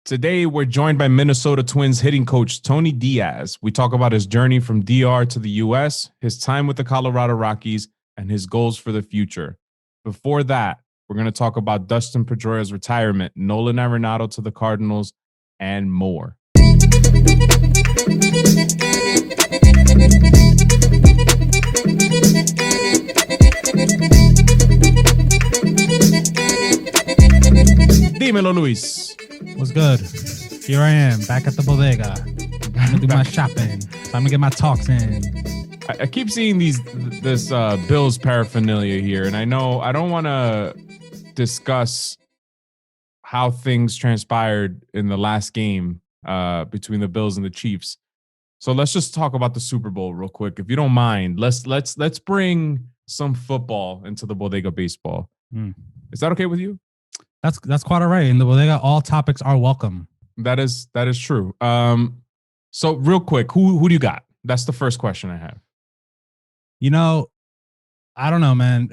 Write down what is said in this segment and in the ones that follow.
Today, we're joined by Minnesota Twins hitting coach Tony Diaz. We talk about his journey from DR to the U.S., his time with the Colorado Rockies, and his goals for the future. Before that, we're going to talk about Dustin Pedroia's retirement, Nolan Arenado to the Cardinals, and more. Dímelo, Luis. What's good? Here I am, back at the bodega. I'm gonna do my shopping. Time to get my talks in. I keep seeing this Bills paraphernalia here, and I know I don't want to discuss how things transpired in the last game between the Bills and the Chiefs. So let's just talk about the Super Bowl real quick, if you don't mind. Let's bring some football into the bodega baseball. Is that okay with you? That's quite all right. In the bodega, all topics are welcome. That is true. So real quick, who do you got? That's the first question I have. You know, I don't know, man.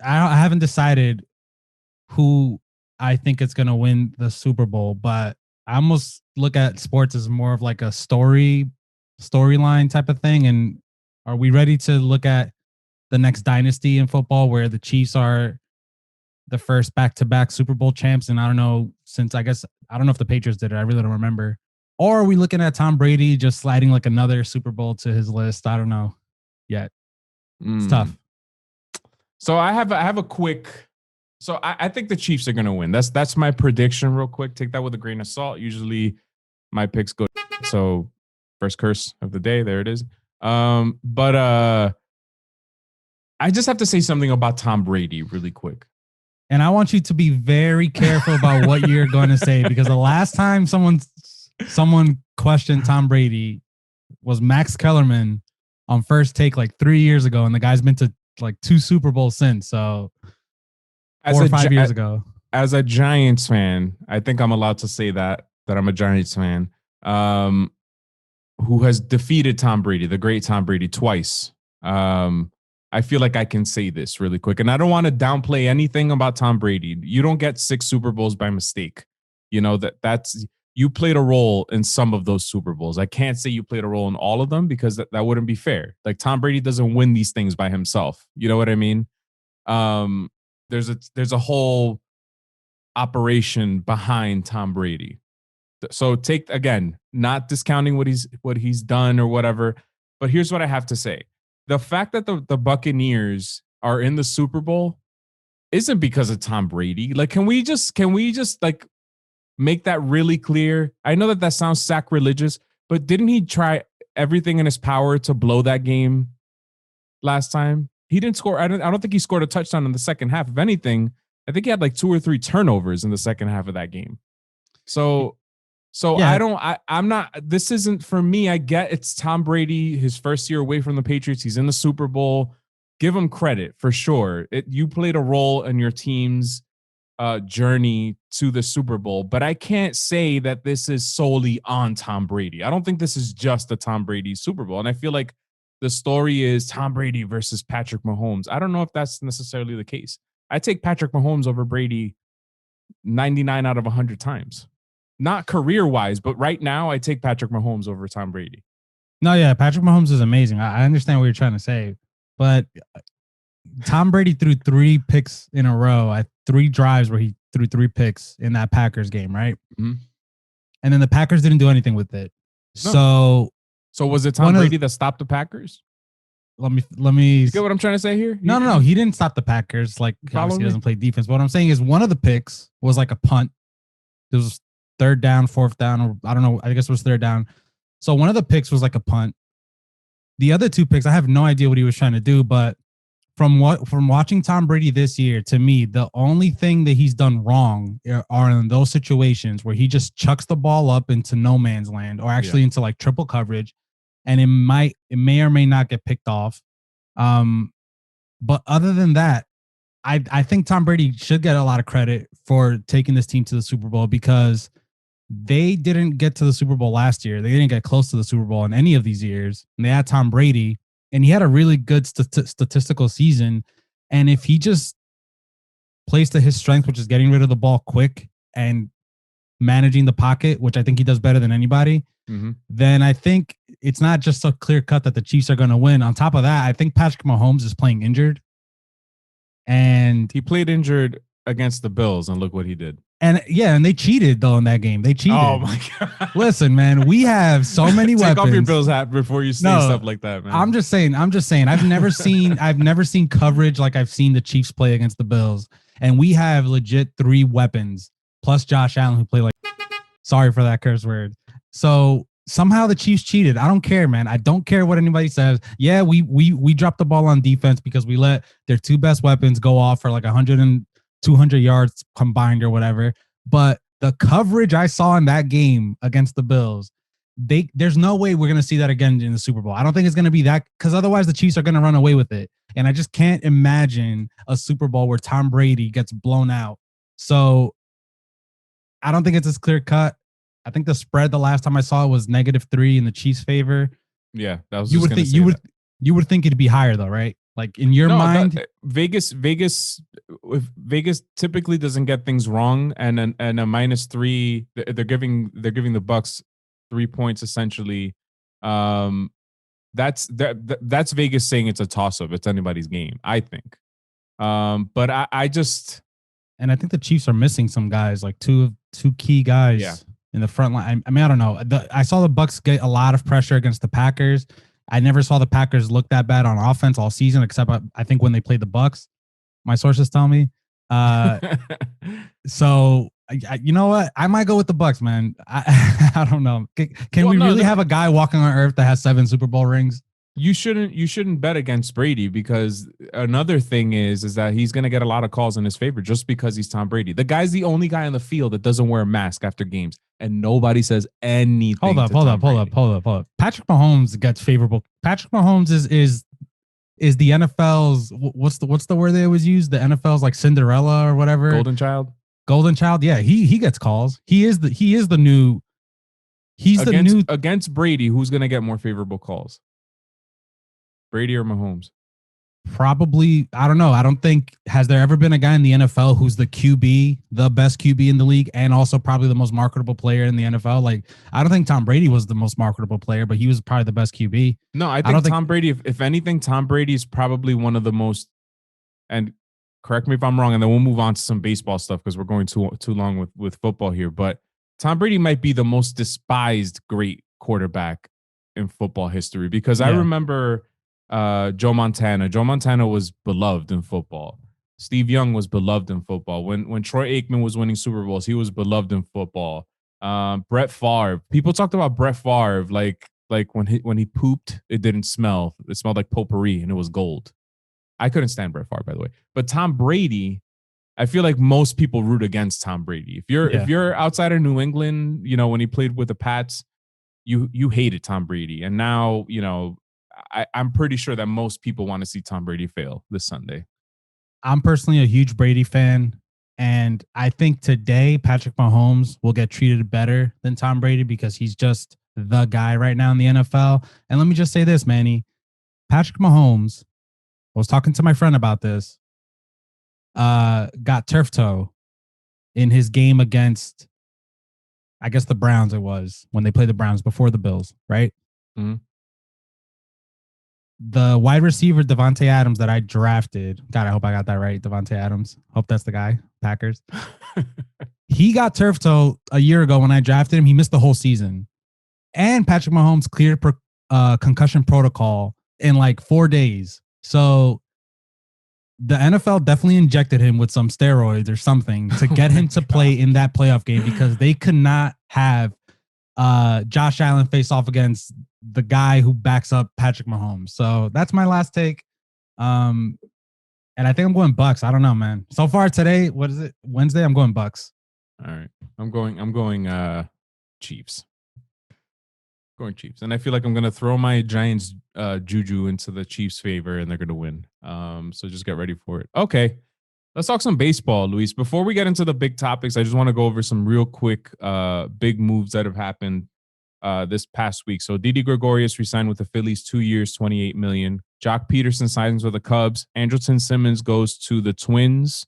I haven't decided who I think is gonna win the Super Bowl, but I almost look at sports as more of like a storyline type of thing. And are we ready to look at the next dynasty in football where the Chiefs are the first back-to-back Super Bowl champs? And I don't know if the Patriots did it. I really don't remember. Or are we looking at Tom Brady just sliding like another Super Bowl to his list? I don't know yet. It's tough. So I have a quick. So I think the Chiefs are going to win. That's my prediction real quick. Take that with a grain of salt. Usually my picks go. So first curse of the day. There it is. But I just have to say something about Tom Brady really quick. And I want you to be very careful about what you're going to say, because the last time someone questioned Tom Brady was Max Kellerman on First Take like 3 years ago, and the guy's been to like 2 Super Bowls since. So 4 or 5 years ago. As a Giants fan, I think I'm allowed to say that I'm a Giants fan who has defeated Tom Brady, the great Tom Brady, twice. I feel like I can say this really quick, and I don't want to downplay anything about Tom Brady. You don't get 6 Super Bowls by mistake. You know, that's you played a role in some of those Super Bowls. I can't say you played a role in all of them, because that wouldn't be fair. Like, Tom Brady doesn't win these things by himself. You know what I mean? There's a whole operation behind Tom Brady. So take, again, not discounting what he's done or whatever, but here's what I have to say. The fact that the Buccaneers are in the Super Bowl isn't because of Tom Brady. Like, can we just like make that really clear? I know that sounds sacrilegious, but didn't he try everything in his power to blow that game last time? He didn't score. I don't think he scored a touchdown in the second half. If anything, I think he had like 2 or 3 turnovers in the second half of that game. So yeah. I'm not, this isn't for me. I get it's Tom Brady, his first year away from the Patriots. He's in the Super Bowl. Give him credit for sure. You played a role in your team's journey to the Super Bowl, but I can't say that this is solely on Tom Brady. I don't think this is just a Tom Brady Super Bowl. And I feel like the story is Tom Brady versus Patrick Mahomes. I don't know if that's necessarily the case. I take Patrick Mahomes over Brady 99 out of 100 times. Not career-wise, but right now, I take Patrick Mahomes over Tom Brady. No, yeah, Patrick Mahomes is amazing. I understand what you're trying to say, but Tom Brady threw 3 picks in a row. 3 drives where he threw 3 picks in that Packers game, right? Mm-hmm. And then the Packers didn't do anything with it. No. So was it Tom Brady that stopped the Packers? Let me. You get what I'm trying to say here? No. He didn't stop the Packers. Like, obviously, he doesn't play defense. But what I'm saying is one of the picks was like a punt. It was 3rd down, 4th down, or I don't know. I guess it was 3rd down. So one of the picks was like a punt. The other 2 picks, I have no idea what he was trying to do. But from watching Tom Brady this year, to me, the only thing that he's done wrong are in those situations where he just chucks the ball up into no man's land, or actually into like triple coverage, and it may or may not get picked off. But other than that, I think Tom Brady should get a lot of credit for taking this team to the Super Bowl, because they didn't get to the Super Bowl last year. They didn't get close to the Super Bowl in any of these years. And they had Tom Brady, and he had a really good statistical season. And if he just plays to his strength, which is getting rid of the ball quick and managing the pocket, which I think he does better than anybody, then I think it's not just so clear cut that the Chiefs are going to win. On top of that, I think Patrick Mahomes is playing injured. And he played injured against the Bills, and look what he did. And they cheated though in that game. They cheated. Oh my God. Listen, man, we have so many weapons. Take off your Bills hat before you say stuff like that, man. I'm just saying. I've never seen coverage like I've seen the Chiefs play against the Bills. And we have legit 3 weapons plus Josh Allen, who play like, sorry for that curse word. So somehow the Chiefs cheated. I don't care, man. I don't care what anybody says. Yeah, we dropped the ball on defense because we let their 2 best weapons go off for like 100 and 200 yards combined or whatever. But the coverage I saw in that game against the Bills, there's no way we're going to see that again in the Super Bowl. I don't think it's going to be that, because otherwise the Chiefs are going to run away with it. And I just can't imagine a Super Bowl where Tom Brady gets blown out. So I don't think it's as clear cut. I think the spread the last time I saw it was -3 in the Chiefs' favor. Yeah, that was. You would think it'd be higher though, right? Like in your mind, Vegas typically doesn't get things wrong, and a -3, they're giving the Bucks 3 points essentially. That's Vegas saying it's a toss up. It's anybody's game, I think. But I just, and I think the Chiefs are missing some guys, like two key guys in the front line. I mean, I don't know. I saw the Bucks get a lot of pressure against the Packers. I never saw the Packers look that bad on offense all season, except I think when they played the Bucks. My sources tell me. So you know what? I might go with the Bucks, man. I don't know. Can we really have a guy walking on earth that has 7 Super Bowl rings? You shouldn't bet against Brady, because another thing is that he's going to get a lot of calls in his favor just because he's Tom Brady. The guy's the only guy on the field that doesn't wear a mask after games, and nobody says anything. Hold up. Patrick Mahomes gets favorable. Patrick Mahomes is the NFL's, what's the word they always use? The NFL's like Cinderella or whatever. Golden child. Yeah, he gets calls. He's the new against Brady. Who's going to get more favorable calls? Brady or Mahomes? Probably, I don't know. I don't think, has there ever been a guy in the NFL who's the best QB in the league, and also probably the most marketable player in the NFL? Like, I don't think Tom Brady was the most marketable player, but he was probably the best QB. No, I think Tom Brady, if anything, Tom Brady is probably one of the most, and correct me if I'm wrong, and then we'll move on to some baseball stuff because we're going too long with football here, but Tom Brady might be the most despised great quarterback in football history, because I remember Joe Montana. Joe Montana was beloved in football. Steve Young was beloved in football. When Troy Aikman was winning Super Bowls, he was beloved in football. Brett Favre. People talked about Brett Favre like when he pooped, it didn't smell. It smelled like potpourri and it was gold. I couldn't stand Brett Favre, by the way. But Tom Brady, I feel like most people root against Tom Brady. If you're outside of New England, when he played with the Pats, you hated Tom Brady, and now I'm pretty sure that most people want to see Tom Brady fail this Sunday. I'm personally a huge Brady fan, and I think today Patrick Mahomes will get treated better than Tom Brady because he's just the guy right now in the NFL. And let me just say this, Manny. Patrick Mahomes, I was talking to my friend about this, got turf toe in his game against, I guess, the Browns. It was when they played the Browns before the Bills, right? Mm-hmm. The wide receiver, Devontae Adams, that I drafted. God, I hope I got that right. Devontae Adams. Hope that's the guy. Packers. He got turf toe a year ago when I drafted him. He missed the whole season. And Patrick Mahomes cleared concussion protocol in like 4 days. So the NFL definitely injected him with some steroids or something to get him to play in that playoff game, because they could not have Josh Allen face off against the guy who backs up Patrick Mahomes. So that's my last take. And I think I'm going Bucks. I don't know, man. So far today, what is it? Wednesday? I'm going Bucks. All right. I'm going Chiefs. Going Chiefs. And I feel like I'm going to throw my Giants juju into the Chiefs' favor, and they're going to win. So just get ready for it. Okay. Let's talk some baseball, Luis. Before we get into the big topics, I just want to go over some real quick big moves that have happened this past week. So Didi Gregorius resigned with the Phillies, 2 years, $28 million. Jock Peterson signs with the Cubs. Andrelton Simmons goes to the Twins.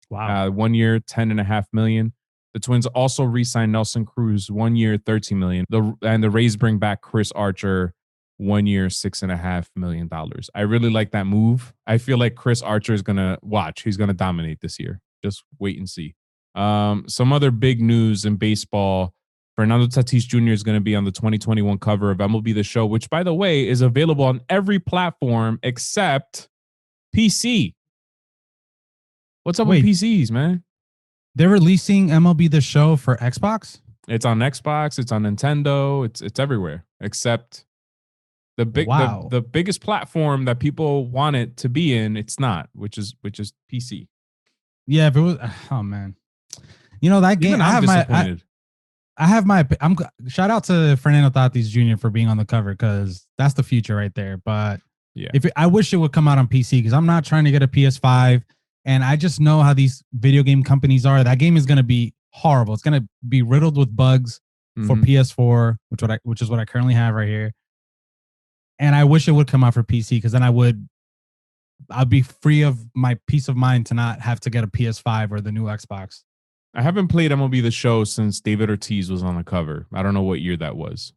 Wow. 1 year, $10.5 million. The Twins also re-signed Nelson Cruz 1 year, $13 million. The Rays bring back Chris Archer 1 year, $6.5 million. I really like that move. I feel like Chris Archer is gonna watch. He's gonna dominate this year. Just wait and see. Some other big news in baseball. Fernando Tatis Jr. is going to be on the 2021 cover of MLB The Show, which, by the way, is available on every platform except PC. What's up with PCs, man? They're releasing MLB The Show for Xbox? It's on Xbox. It's on Nintendo. It's everywhere except the biggest platform that people want it to be in. It's not, which is PC. Yeah, if it was, oh man, that game. I'm shout out to Fernando Tatis Jr. for being on the cover because that's the future right there. But yeah, I wish it would come out on PC because I'm not trying to get a PS5, and I just know how these video game companies are. That game is going to be horrible. It's going to be riddled with bugs for PS4, which is what I currently have right here. And I wish it would come out for PC because then I'd be free of my peace of mind to not have to get a PS5 or the new Xbox. I haven't played MLB The Show since David Ortiz was on the cover. I don't know what year that was.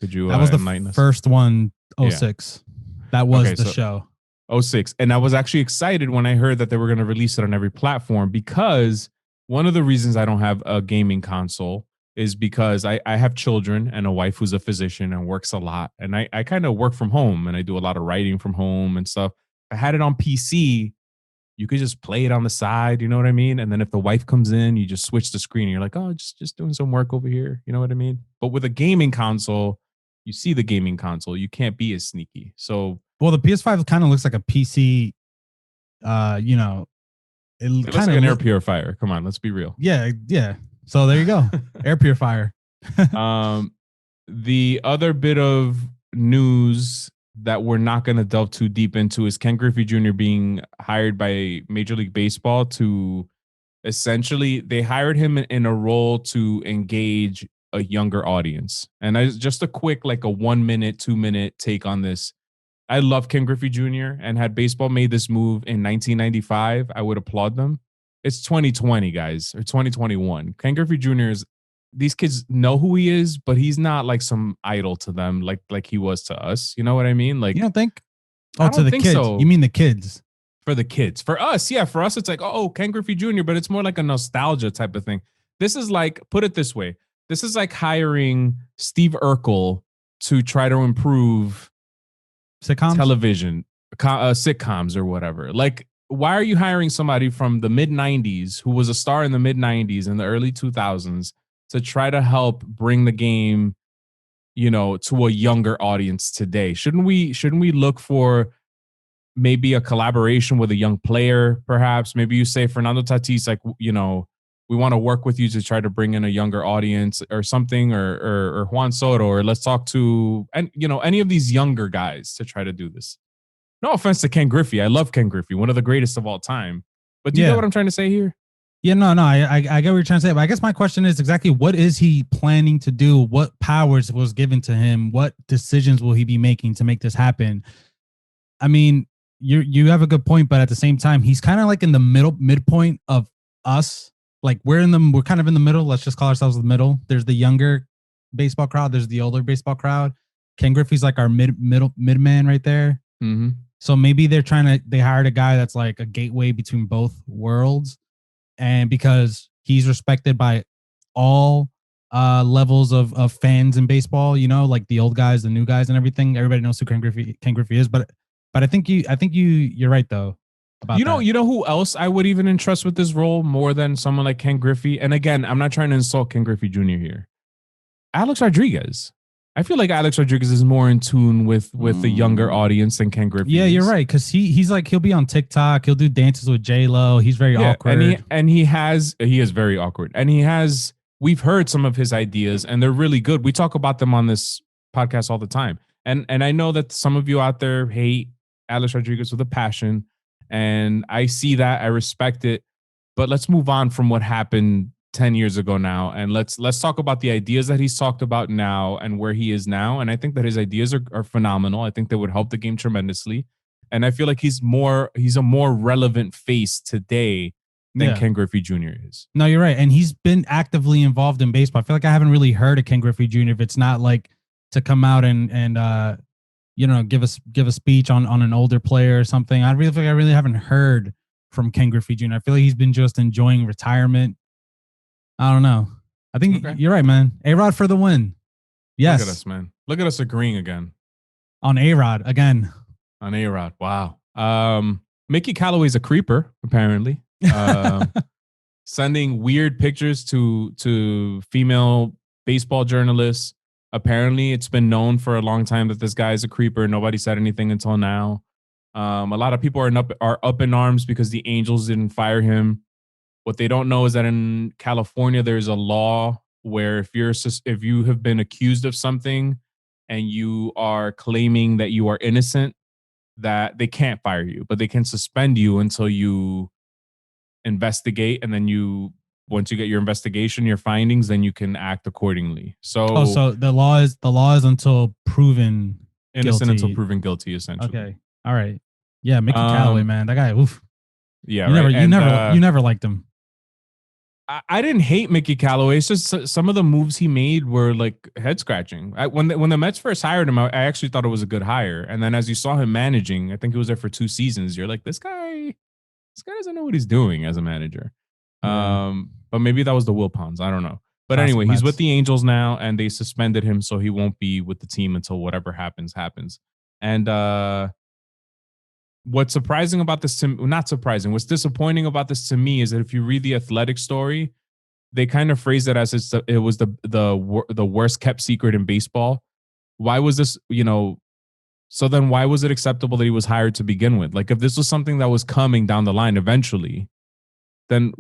Could you? That was the first one, 06. Yeah. That was the show. 06. And I was actually excited when I heard that they were going to release it on every platform because one of the reasons I don't have a gaming console is because I have children and a wife who's a physician and works a lot. And I kind of work from home and I do a lot of writing from home and stuff. I had it on PC. You could just play it on the side, you know what I mean? And then if the wife comes in, you just switch the screen and you're like, oh, just doing some work over here. You know what I mean? But with a gaming console, you see the gaming console, you can't be as sneaky. So, well, the PS5 kind of looks like a PC, it looks like an air purifier. Come on, let's be real. Yeah. So there you go. Air purifier. The other bit of news that we're not going to delve too deep into is Ken Griffey Jr. being hired by Major League Baseball to essentially, they hired him in a role to engage a younger audience. And just a quick, like a 1 minute, 2 minute take on this. I love Ken Griffey Jr. and had baseball made this move in 1995, I would applaud them. It's 2020, guys, or 2021. Ken Griffey Jr. These kids know who he is, but he's not like some idol to them, like he was to us. You know what I mean? Like, you don't think? Oh, to the kids. So. You mean the kids? For the kids. For us, yeah. For us, it's like, oh, Ken Griffey Jr., but it's more like a nostalgia type of thing. This is like, put it this way. This is like hiring Steve Urkel to try to improve sitcoms, television, sitcoms or whatever. Like, why are you hiring somebody from the mid 90s who was a star in the mid 90s and the early 2000s to try to help bring the game, to a younger audience today? Shouldn't we look for maybe a collaboration with a young player, perhaps? Maybe you say, Fernando Tatis, like, we want to work with you to try to bring in a younger audience or something, or Juan Soto, or let's talk to, and any of these younger guys to try to do this. No offense to Ken Griffey. I love Ken Griffey, one of the greatest of all time. But do you know what I'm trying to say here? Yeah, no, I get what you're trying to say. But I guess my question is exactly what is he planning to do? What powers was given to him? What decisions will he be making to make this happen? I mean, you have a good point, but at the same time, he's kind of like in the midpoint of us. Like we're kind of in the middle. Let's just call ourselves the middle. There's the younger baseball crowd. There's the older baseball crowd. Ken Griffey's like our midman right there. Mm-hmm. So maybe they hired a guy that's like a gateway between both worlds. And because he's respected by all levels of fans in baseball, like the old guys, the new guys and everything, everybody knows who Ken Griffey is. But I think you're right though. About that. You know who else I would even entrust with this role more than someone like Ken Griffey? And again, I'm not trying to insult Ken Griffey Jr. here. Alex Rodriguez. I feel like Alex Rodriguez is more in tune with the younger audience than Ken Griffey. Yeah, you're right. Because he's like, he'll be on TikTok. He'll do dances with J-Lo. He's very awkward. He is very awkward. And we've heard some of his ideas and they're really good. We talk about them on this podcast all the time. And I know that some of you out there hate Alex Rodriguez with a passion. And I see that. I respect it. But let's move on from what happened 10 years ago now. And let's talk about the ideas that he's talked about now and where he is now. And I think that his ideas are phenomenal. I think they would help the game tremendously. And I feel like he's a more relevant face today than Ken Griffey Jr. is. No, you're right. And he's been actively involved in baseball. I feel like I haven't really heard of Ken Griffey Jr. if it's not like to come out and give a speech on an older player or something. I really feel like I really haven't heard from Ken Griffey Jr. I feel like he's been just enjoying retirement. I don't know. I think you're right, man. A-Rod for the win. Yes. Look at us, man. Look at us agreeing again. On A-Rod again. On A-Rod. Wow. Mickey Callaway's a creeper, apparently. Sending weird pictures to female baseball journalists. Apparently, it's been known for a long time that this guy is a creeper. Nobody said anything until now. A lot of people are up in arms because the Angels didn't fire him. What they don't know is that in California, there's a law where if you have been accused of something and you are claiming that you are innocent, that they can't fire you, but they can suspend you until you investigate, and then once you get your investigation, your findings, then you can act accordingly. So, so the law is until proven innocent guilty. Until proven guilty, essentially. Okay, all right, yeah, Mickey Callaway, man, that guy. Oof. Yeah, you never liked him. I didn't hate Mickey Callaway. It's just some of the moves he made were like head scratching. When the Mets first hired him, I actually thought it was a good hire. And then as you saw him managing, I think he was there for 2 seasons. You're like, this guy doesn't know what he's doing as a manager. But maybe that was the Wilpons. I don't know. But anyway, he's with the Angels now, and they suspended him, so he won't be with the team until whatever happens. And what's surprising about this not surprising, what's disappointing about this to me is that if you read the Athletic story, they kind of phrase it as it was the worst kept secret in baseball. Why was this, so then why was it acceptable that he was hired to begin with? Like, if this was something that was coming down the line eventually, then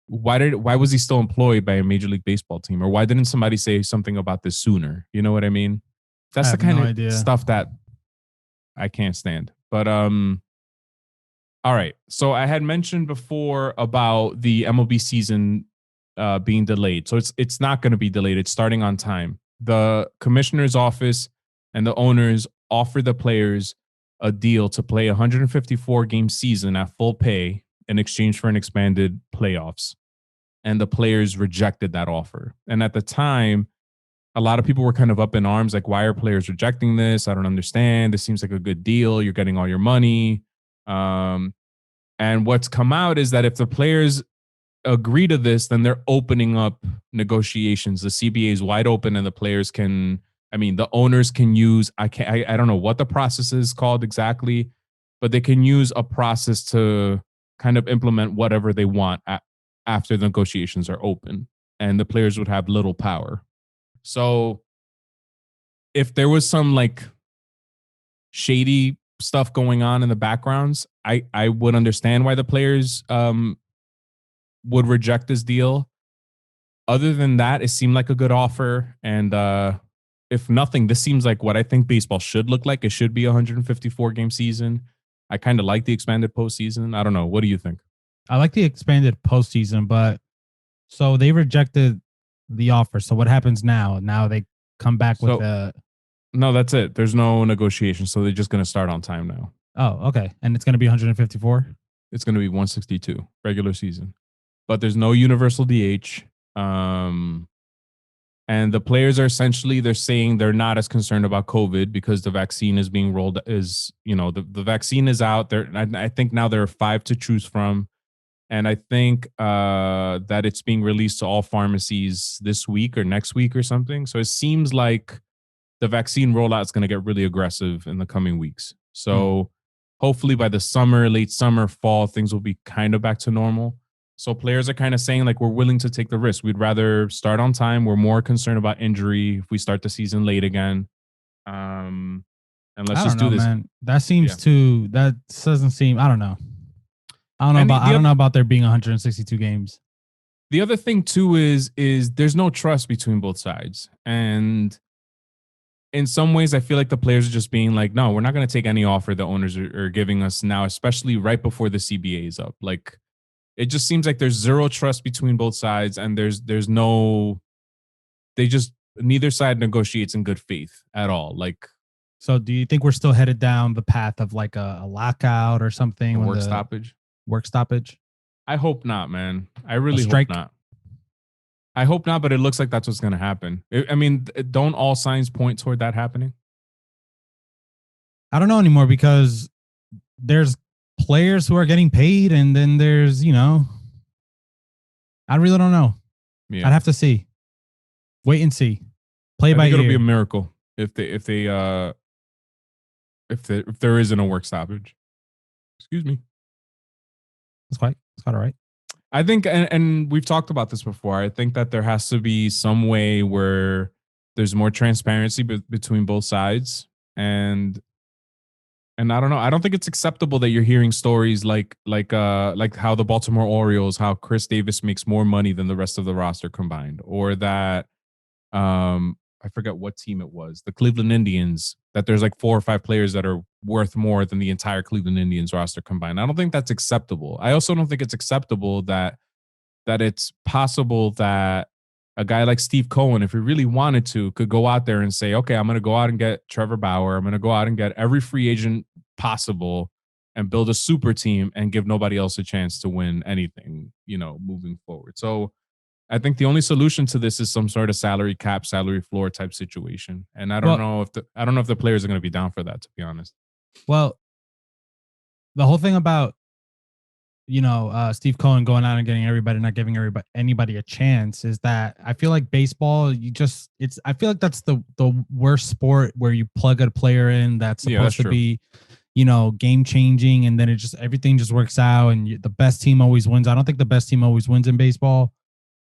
why was he still employed by a Major League Baseball team? Or why didn't somebody say something about this sooner? You know what I mean? That's the kind of stuff that I can't stand. But all right. So I had mentioned before about the MLB season being delayed. So it's not going to be delayed. It's starting on time. The commissioner's office and the owners offer the players a deal to play a 154 game season at full pay in exchange for an expanded playoffs. And the players rejected that offer. And at the time, a lot of people were kind of up in arms, like, why are players rejecting this? I don't understand. This seems like a good deal. You're getting all your money. And what's come out is that if the players agree to this, then they're opening up negotiations. The CBA is wide open, and the players the owners can use, I don't know what the process is called exactly, but they can use a process to kind of implement whatever they want after the negotiations are open, and the players would have little power. So if there was some like shady stuff going on in the backgrounds, I would understand why the players would reject this deal. Other than that, it seemed like a good offer. And if nothing, this seems like what I think baseball should look like. It should be a 154 game season. I kind of like the expanded postseason. I don't know. What do you think? I like the expanded postseason, but so they rejected the offer. So what happens now? Now they come back with a... No, that's it. There's no negotiation. So they're just going to start on time now. Oh, okay. And it's going to be 154? It's going to be 162 regular season. But there's no universal DH. And the players are essentially, they're saying they're not as concerned about COVID because the vaccine is being rolled, the vaccine is out there. I think now there are 5 to choose from. And I think that it's being released to all pharmacies this week or next week or something. So it seems like the vaccine rollout is going to get really aggressive in the coming weeks. So hopefully by the summer, late summer, fall, things will be kind of back to normal. So players are kind of saying, like, we're willing to take the risk. We'd rather start on time. We're more concerned about injury if we start the season late again. And let's just do this. Man. That seems that doesn't seem, I don't know. I don't know about there being 162 games. The other thing too is there's no trust between both sides. And in some ways, I feel like the players are just being like, no, we're not going to take any offer the owners are giving us now, especially right before the CBA is up. Like, it just seems like there's zero trust between both sides, and there's no, neither side negotiates in good faith at all. Like, so do you think we're still headed down the path of like a lockout or something? Work stoppage? Work stoppage? I hope not, man. I really hope strike? not. I hope not, but it looks like that's what's going to happen. I mean, don't all signs point toward that happening? I don't know anymore because there's players who are getting paid, and then there's, I really don't know. Yeah. I'd have to see. Wait and see. Play by ear. It'll be a miracle if there isn't a work stoppage. Excuse me. It's quite all right. I think, and we've talked about this before, I think that there has to be some way where there's more transparency between both sides. And I don't know. I don't think it's acceptable that you're hearing stories like how the Baltimore Orioles, how Chris Davis makes more money than the rest of the roster combined, or that I forget what team it was, the Cleveland Indians, that there's like 4 or 5 players that are worth more than the entire Cleveland Indians roster combined. I don't think that's acceptable. I also don't think it's acceptable that it's possible that a guy like Steve Cohen, if he really wanted to, could go out there and say, okay, I'm going to go out and get Trevor Bauer. I'm going to go out and get every free agent possible and build a super team and give nobody else a chance to win anything, moving forward. So I think the only solution to this is some sort of salary cap, salary floor type situation. And I don't know if the players are going to be down for that, to be honest. Well, the whole thing about Steve Cohen going out and getting everybody, not giving anybody a chance, is that I feel like baseball, I feel like that's the worst sport where you plug a player in that's supposed to be, game changing, and then everything just works out, and the best team always wins. I don't think the best team always wins in baseball,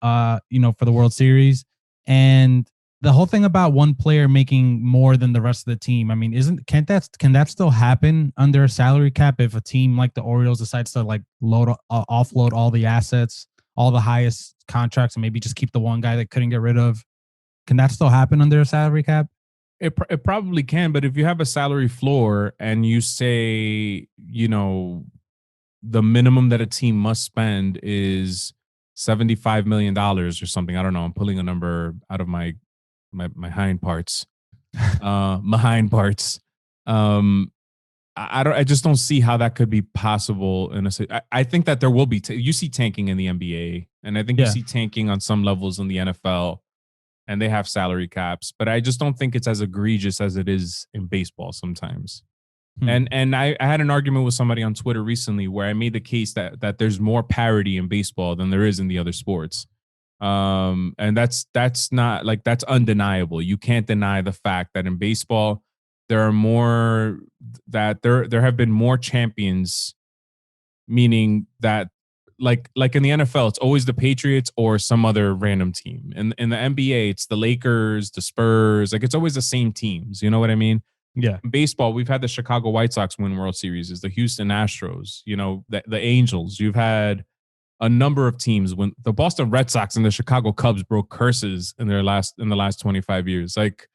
for the World Series. And the whole thing about one player making more than the rest of the team, I mean, can that still happen under a salary cap if a team like the Orioles decides to like offload all the assets, all the highest contracts, and maybe just keep the one guy that couldn't get rid of? Can that still happen under a salary cap? It probably can, but if you have a salary floor and you say, the minimum that a team must spend is $75 million or something. I don't know. I'm pulling a number out of my hind parts. My hind parts. I just don't see how that could be possible. I think that there will be. You see tanking in the NBA, and I think you see tanking on some levels in the NFL, and they have salary caps. But I just don't think it's as egregious as it is in baseball sometimes. And I had an argument with somebody on Twitter recently where I made the case that there's more parity in baseball than there is in the other sports. And that's not like, that's undeniable. You can't deny the fact that in baseball, there are more, that there have been more champions, meaning that like in the NFL, it's always the Patriots or some other random team. And in the NBA, it's the Lakers, the Spurs, like it's always the same teams. You know what I mean? Yeah. In baseball, we've had the Chicago White Sox win World Series, the Houston Astros, the Angels. You've had a number of teams. When the Boston Red Sox and the Chicago Cubs broke curses in the last 25 years. Like,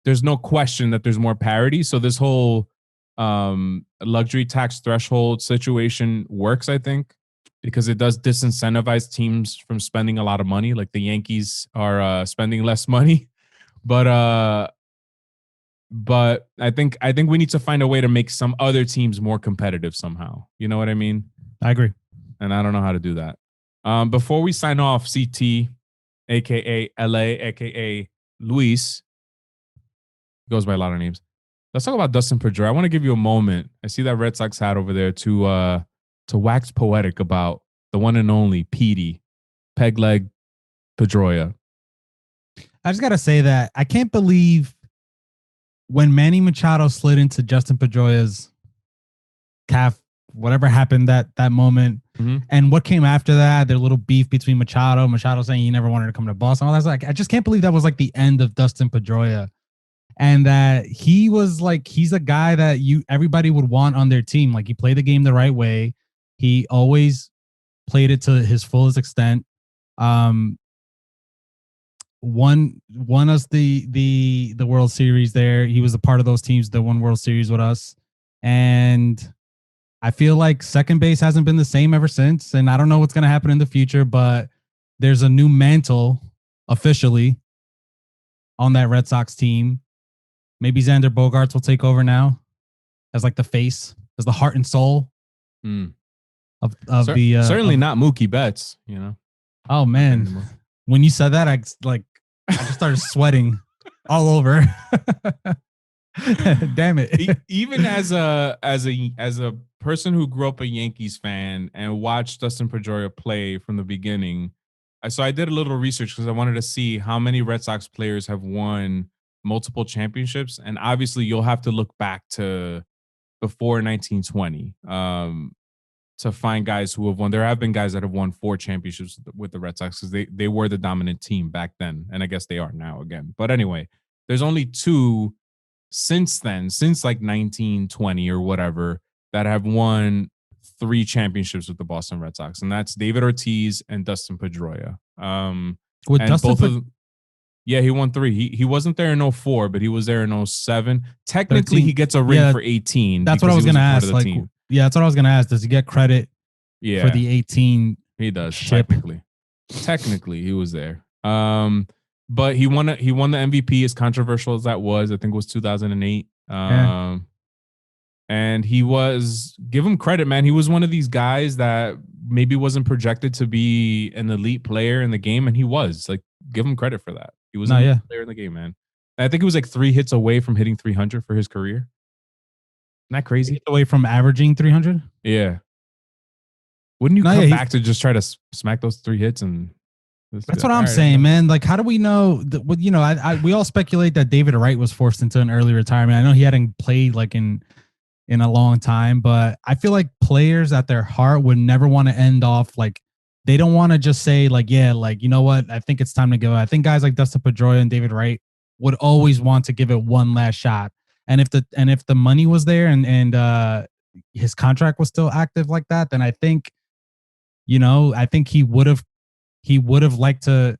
there's no question that there's more parity. So this whole luxury tax threshold situation works, I think, because it does disincentivize teams from spending a lot of money. Like the Yankees are spending less money, but I think we need to find a way to make some other teams more competitive somehow. You know what I mean? I agree. And I don't know how to do that. Before we sign off, CT, aka LA, aka Luis, goes by a lot of names. Let's talk about Dustin Pedroia. I want to give you a moment. I see that Red Sox hat over there to wax poetic about the one and only Petey, Pegleg Pedroia. I just gotta say that I can't believe when Manny Machado slid into Justin Pedroia's calf, whatever happened that moment, and what came after that, their little beef between Machado saying he never wanted to come to Boston. All that's like, I just can't believe that was like the end of Dustin Pedroia, and that he was like, he's a guy that everybody would want on their team. Like, he played the game the right way. He always played it to his fullest extent. Won us the World Series there. He was a part of those teams that won World Series with us. And I feel like second base hasn't been the same ever since. And I don't know what's going to happen in the future, but there's a new mantle officially on that Red Sox team. Maybe Xander Bogaerts will take over now as like the face, as the heart and soul. of the certainly not Mookie Betts, you know. Oh man, when you said that, I just started sweating all over. Damn it! Even as a person who grew up a Yankees fan and watched Dustin Pedroia play from the beginning, so I did a little research because I wanted to see how many Red Sox players have won multiple championships, and obviously you'll have to look back to before 1920 to find guys who have won. There have been guys that have won 4 championships with the Red Sox because they were the dominant team back then, and I guess they are now again. But anyway, there's only 2 since then, since like 1920 or whatever, that have won 3 championships with the Boston Red Sox, and that's David Ortiz and Dustin Pedroia. With and Dustin both of them, yeah, he won 3. He wasn't there in 04, but he was there in 07. Technically, 13. He gets a ring for 18. That's what I was going to ask. Like, yeah, that's what I was going to ask. Does he get credit for the 18? He does. Ship? Technically, he was there. But he won the MVP, as controversial as that was. I think it was 2008. And he was, give him credit, man. He was one of these guys that maybe wasn't projected to be an elite player in the game, and he was. Like, give him credit for that. He was an elite player in the game, man. I think he was like 3 hits away from hitting 300 for his career. Isn't that crazy? Away from averaging 300? Yeah. Wouldn't you come back to just try to smack those 3 hits? And that's what I'm saying, man. Like, how do we know that? You know, we all speculate that David Wright was forced into an early retirement. I know he hadn't played like in a long time, but I feel like players at their heart would never want to end off like, they don't want to just say like, yeah, like, you know what? I think it's time to give up. I think guys like Dustin Pedroia and David Wright would always want to give it one last shot. And if the money was there and his contract was still active like that, then I think, you know, I think he would have liked to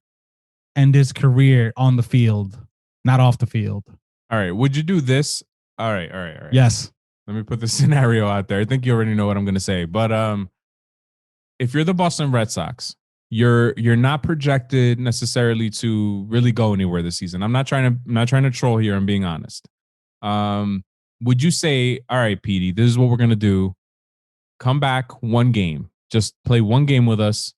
end his career on the field, not off the field. All right. Would you do this? All right. Yes. Let me put the scenario out there. I think you already know what I'm going to say, but if you're the Boston Red Sox, you're not projected necessarily to really go anywhere this season. I'm not trying to troll here. I'm being honest. Would you say, all right, Petey, this is what we're going to do. Come back one game, just play one game with us.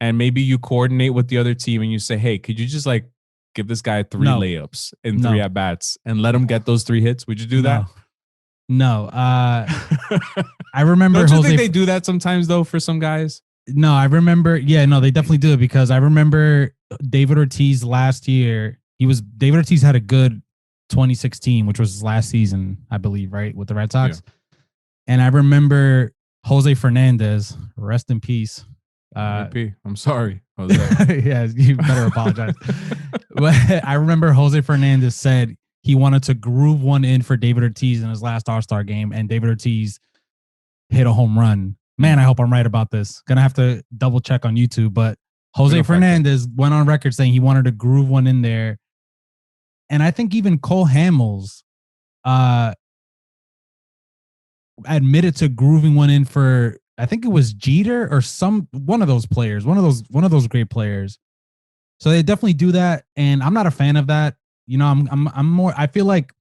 And maybe you coordinate with the other team and you say, hey, could you just like give this guy 3 layups and 3 at bats and let him get those 3 hits? Would you do that? No. I remember. Don't you think they do that sometimes though for some guys? No, I remember. Yeah, no, they definitely do it because I remember David Ortiz last year. David Ortiz had a good 2016, which was his last season, I believe, right, with the Red Sox. Yeah. And I remember Jose Fernandez, rest in peace. I'm sorry, Jose. Yeah, you better apologize. But I remember Jose Fernandez said he wanted to groove one in for David Ortiz in his last All-Star game, and David Ortiz hit a home run. Man, I hope I'm right about this. Gonna have to double check on YouTube, but Jose Fernandez went on record saying he wanted to groove one in there. And I think even Cole Hamels admitted to grooving one in for, I think it was Jeter or one of those players, one of those great players. So they definitely do that, and I'm not a fan of that. You know, I'm more. I feel like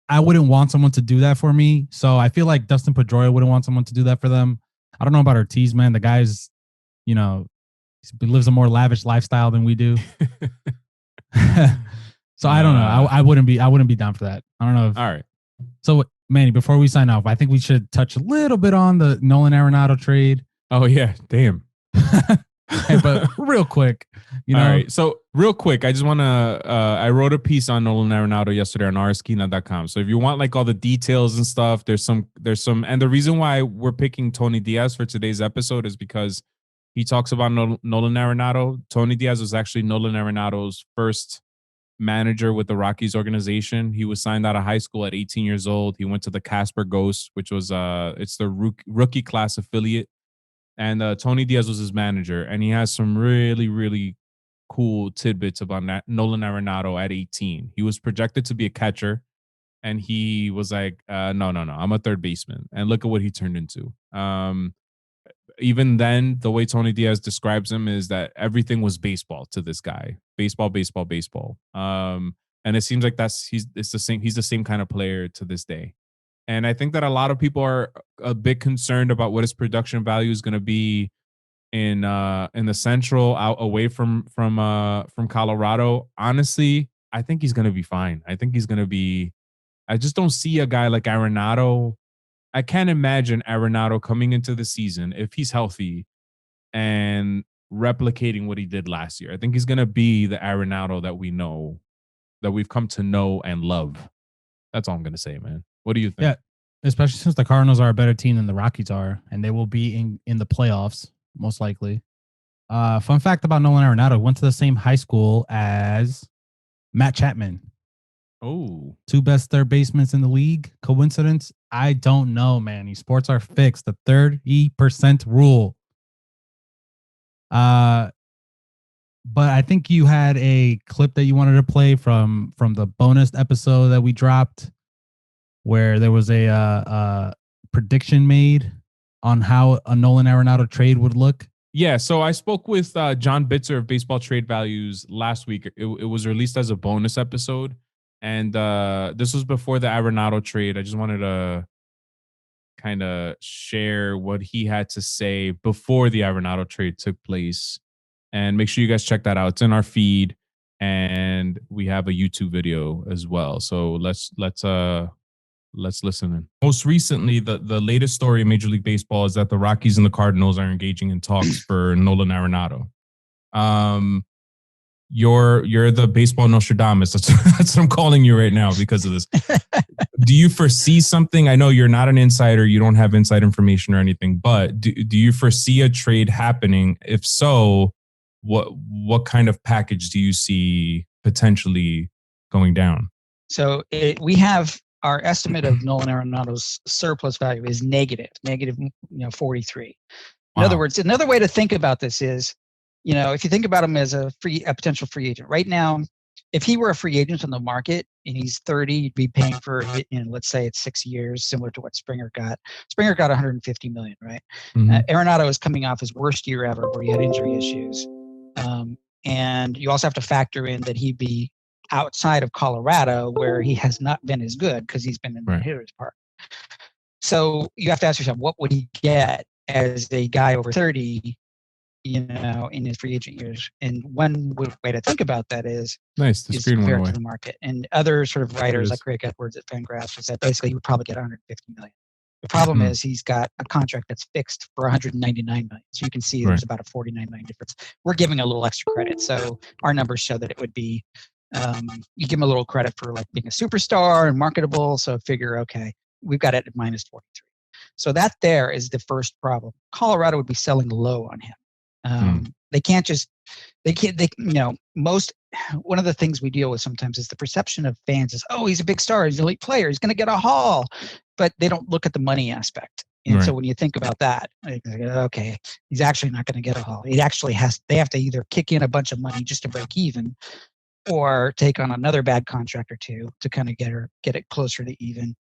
I wouldn't want someone to do that for me. So I feel like Dustin Pedroia wouldn't want someone to do that for them. I don't know about Ortiz, man. The guy's, you know, he lives a more lavish lifestyle than we do. So I don't know. I wouldn't be down for that. I don't know. All right. So Manny, before we sign off, I think we should touch a little bit on the Nolan Arenado trade. Oh yeah, damn. But real quick, you know. All right. So real quick, I just want to. I wrote a piece on Nolan Arenado yesterday on rsquina.com. So if you want like all the details and stuff, there's some, and the reason why we're picking Tony Diaz for today's episode is because he talks about Nolan Arenado. Tony Diaz was actually Nolan Arenado's first manager with the Rockies organization. He was signed out of high school at 18 years old. He went to the Casper Ghosts, which was it's the rookie class affiliate. And Tony Diaz was his manager, and he has some really, really cool tidbits about Nolan Arenado at 18. He was projected to be a catcher, and he was like, no, I'm a third baseman. And look at what he turned into. Even then, the way Tony Diaz describes him is that everything was baseball to this guy. Baseball. And it seems like he's the same kind of player to this day. And I think that a lot of people are a bit concerned about what his production value is going to be in the Central, out away from Colorado. Honestly, I think he's going to be fine. I think he's going to be. I just don't see a guy like Arenado. I can't imagine Arenado coming into the season if he's healthy and replicating what he did last year. I think he's going to be the Arenado that we know, that we've come to know and love. That's all I'm going to say, man. What do you think? Yeah, especially since the Cardinals are a better team than the Rockies are, and they will be in the playoffs most likely. Fun fact about Nolan Arenado: went to the same high school as Matt Chapman. Oh, 2 best third basemen in the league. Coincidence? I don't know, man. These sports are fixed. The 30% rule. But I think you had a clip that you wanted to play from the bonus episode that we dropped, where there was a prediction made on how a Nolan Arenado trade would look. Yeah, so I spoke with John Bitzer of Baseball Trade Values last week. It was released as a bonus episode, and this was before the Arenado trade. I just wanted to kind of share what he had to say before the Arenado trade took place, and make sure you guys check that out. It's in our feed, and we have a YouTube video as well. So let's listen in. Most recently, the latest story in Major League Baseball is that the Rockies and the Cardinals are engaging in talks for Nolan Arenado. You're the baseball Nostradamus. That's what I'm calling you right now because of this. Do you foresee something? I know you're not an insider. You don't have inside information or anything, but do you foresee a trade happening? If so, what kind of package do you see potentially going down? So we have our estimate of Nolan Arenado's surplus value is negative 43. In other words, another way to think about this is, if you think about him as a potential free agent right now, if he were a free agent on the market and he's 30, you'd be paying for, let's say it's 6 years, similar to what Springer got. Springer got 150 million, right? Mm-hmm. Arenado is coming off his worst year ever, where he had injury issues, and you also have to factor in that he'd be outside of Colorado, where he has not been as good because he's been in the hitter's park. So you have to ask yourself, what would he get as a guy over 30? In his free agent years. And one way to think about that is compared to the market. And other sort of writers like Craig Edwards at Fangraphs has said basically he would probably get 150 million. The problem is he's got a contract that's fixed for 199 million. So you can see there's about a 49 million difference. We're giving a little extra credit. So our numbers show that it would be, you give him a little credit for like being a superstar and marketable. So figure, okay, we've got it at minus 43. So that there is the first problem. Colorado would be selling low on him. They can't, one of the things we deal with sometimes is the perception of fans is, oh, he's a big star, he's an elite player, he's going to get a haul, but they don't look at the money aspect. And so when you think about that, okay, he's actually not going to get a haul. They have to either kick in a bunch of money just to break even, or take on another bad contract or two to kind of get it closer to even.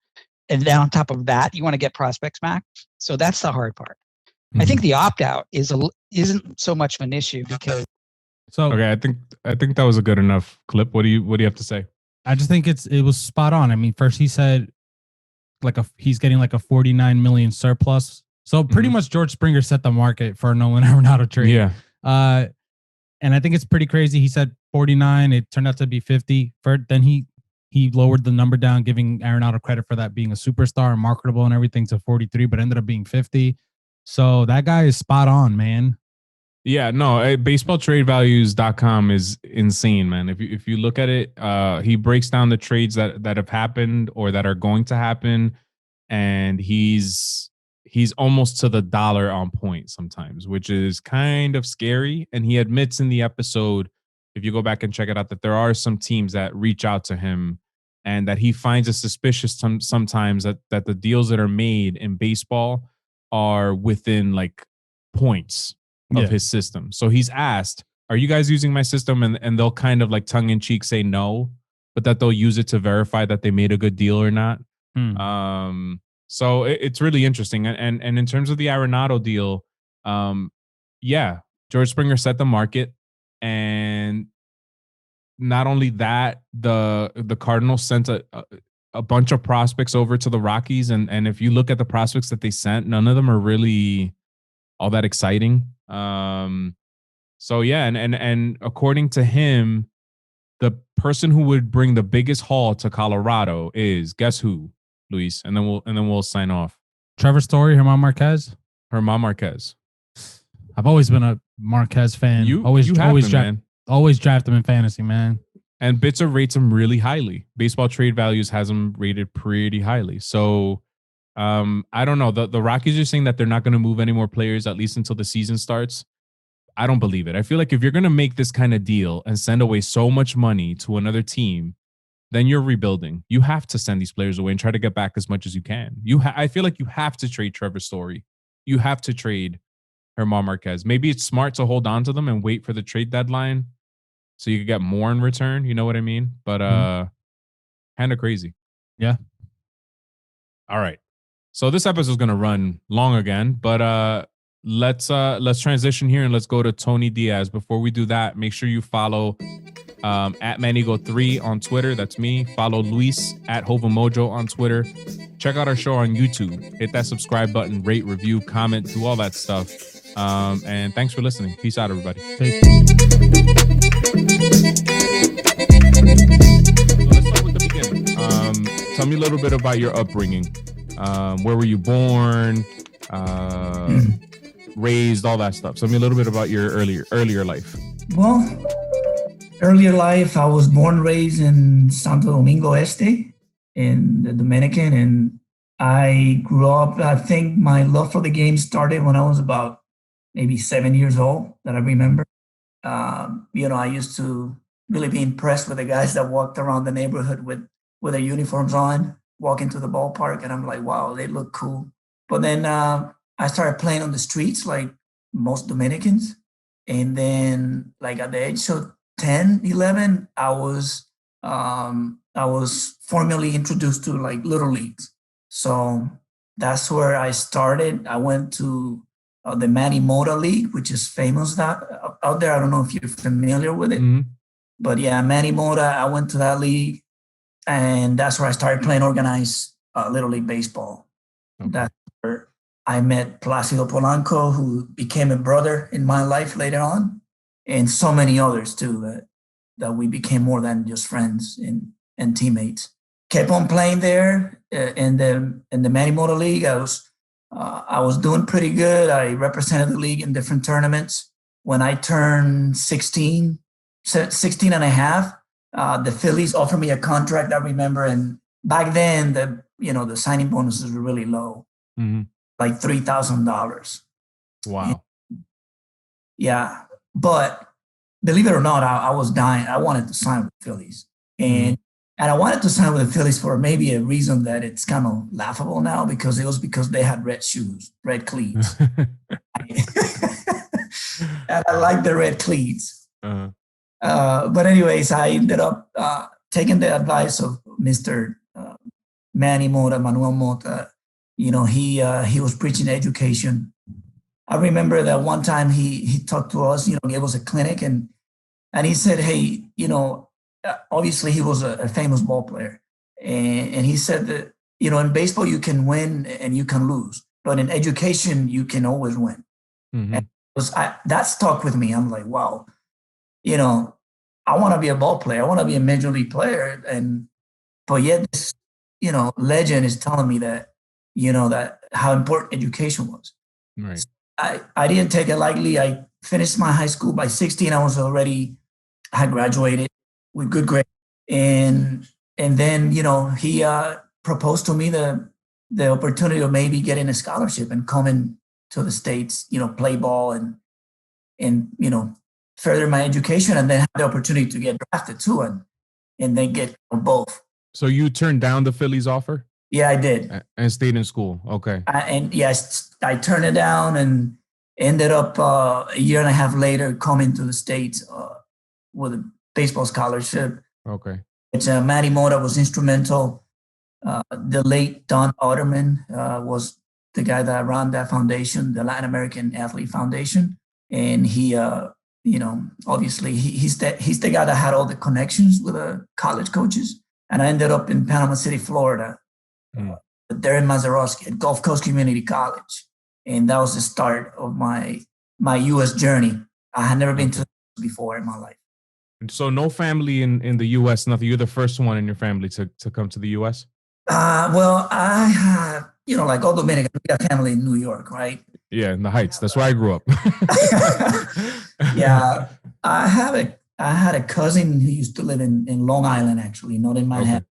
And then on top of that, you want to get prospects back. So that's the hard part. I think the opt-out isn't so much of an issue because. Okay, I think that was a good enough clip. What do you have to say? I just think it was spot on. I mean, first he said he's getting like a 49 million surplus. So pretty much George Springer set the market for a Nolan Arenado trade. Yeah. And I think it's pretty crazy. He said 49. It turned out to be 50. Then he lowered the number down, giving Arenado credit for that being a superstar and marketable and everything to 43, but ended up being 50. So that guy is spot on, man. Yeah, no, baseballtradevalues.com is insane, man. If you look at it, he breaks down the trades that have happened or that are going to happen, and he's almost to the dollar on point sometimes, which is kind of scary. And he admits in the episode, if you go back and check it out, that there are some teams that reach out to him and that he finds it suspicious sometimes that the deals that are made in baseball are within like points of his system. So he's asked, are you guys using my system? And they'll kind of like tongue in cheek say no, but that they'll use it to verify that they made a good deal or not. So it's really interesting. And in terms of the Arenado deal, George Springer set the market, and not only that, the Cardinals sent a bunch of prospects over to the Rockies, and if you look at the prospects that they sent, none of them are really all that exciting. So yeah, and according to him, the person who would bring the biggest haul to Colorado is, guess who, Luis? And then we'll sign off. Trevor Story, Germán Marquez. I've always been a Marquez fan. You always draft him in fantasy, man. And Bitzer rates him really highly. Baseball Trade Values has him rated pretty highly. So I don't know. The Rockies are saying that they're not going to move any more players, at least until the season starts. I don't believe it. I feel like if you're going to make this kind of deal and send away so much money to another team, then you're rebuilding. You have to send these players away and try to get back as much as you can. I feel like you have to trade Trevor Story. You have to trade Germán Marquez. Maybe it's smart to hold on to them and wait for the trade deadline so you could get more in return. You know what I mean? But kind of crazy. Yeah. All right. So this episode is going to run long again, but let's transition here and let's go to Tony Diaz. Before we do that, make sure you follow at Manigo3 on Twitter. That's me. Follow Luis at Hovamojo on Twitter. Check out our show on YouTube. Hit that subscribe button, rate, review, comment, do all that stuff. And thanks for listening. Peace out, everybody. Peace. So let's start with the beginning. Tell me a little bit about your upbringing. Where were you born? Raised, all that stuff. Tell me a little bit about your earlier life. Well, earlier life, I was born and raised in Santo Domingo Este in the Dominican, and I grew up. I think my love for the game started when I was about maybe 7 years old, that I remember. I used to really be impressed with the guys that walked around the neighborhood with their uniforms on, walking to the ballpark, and I'm like, wow, they look cool. But then I started playing on the streets like most Dominicans. And then like at the age of 10, 11, I was formally introduced to like little leagues. So that's where I started. I went to the Manny League, which is famous out there. I don't know if you're familiar with it. Mm-hmm. But yeah, Manny I went to that league. And that's where I started playing organized Little League Baseball. Okay. That's where I met Placido Polanco, who became a brother in my life later on, and so many others too, that we became more than just friends and teammates. Kept on playing there in the Manny League. I was doing pretty good. I represented the league in different tournaments. When I turned 16 and a half, the Phillies offered me a contract, I remember. And back then, the signing bonuses were really low, like $3,000. Wow. Yeah. But believe it or not, I was dying. I wanted to sign with the Phillies. And I wanted to sign with the Phillies for maybe a reason that it's kind of laughable now, because they had red shoes, red cleats. And I like the red cleats. Uh-huh. But anyways, I ended up taking the advice of Mr. Manuel Mota. He was preaching education. I remember that one time he talked to us, gave us a clinic, and he said, hey, obviously he was a famous ball player. And he said that, in baseball, you can win and you can lose, but in education, you can always win. Mm-hmm. And that stuck with me. I'm like, wow. I want to be a ball player. I want to be a major league player. But yet this, legend is telling me that, that how important education was. Right. So I didn't take it lightly. I finished my high school by 16. I had graduated with good grades. And then, he proposed to me the opportunity of maybe getting a scholarship and coming to the States, play ball and further my education, and then have the opportunity to get drafted too, and then get both. So you turned down the Phillies offer? Yeah, I did. And stayed in school. Okay. I turned it down and ended up a year and a half later coming to the States with a baseball scholarship. Okay. It's Manny Mota was instrumental. The late Don Otterman was the guy that ran that foundation, the Latin American Athlete Foundation, and he. Obviously he's the guy that had all the connections with the college coaches. and I ended up in Panama City, Florida, there in Mazeroski at Gulf Coast Community College. And that was the start of my U.S. journey. I had never been to before in my life. So no family in the U.S., nothing. You're the first one in your family to come to the U.S.? Well, I have, like all Dominicans, we got family in New York, right? Yeah, in the Heights. That's where I grew up. Yeah, I had a cousin who used to live in Long Island, actually, not in Manhattan.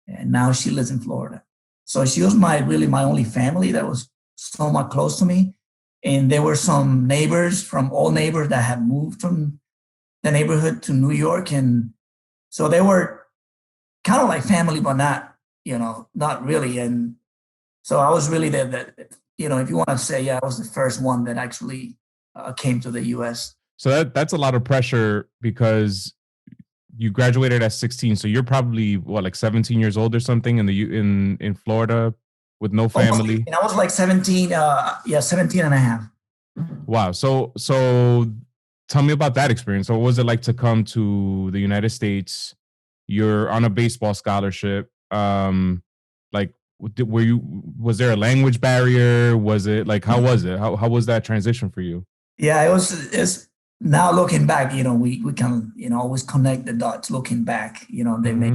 Okay. And now she lives in Florida. So she was my only family that was somewhat close to me. And there were some neighbors that had moved from the neighborhood to New York. And so they were kind of like family, but not really. And so I was really if you want to say, I was the first one that actually came to the U.S. So that's a lot of pressure because you graduated at 16. So you're probably like 17 years old or something in Florida with no family. I was like 17, 17 and a half. Wow. So tell me about that experience. What was it like to come to the United States? You're on a baseball scholarship. Was there a language barrier? Was it like, how was it? How was that transition for you? Yeah, it's now looking back, we can, always connect the dots looking back, they make,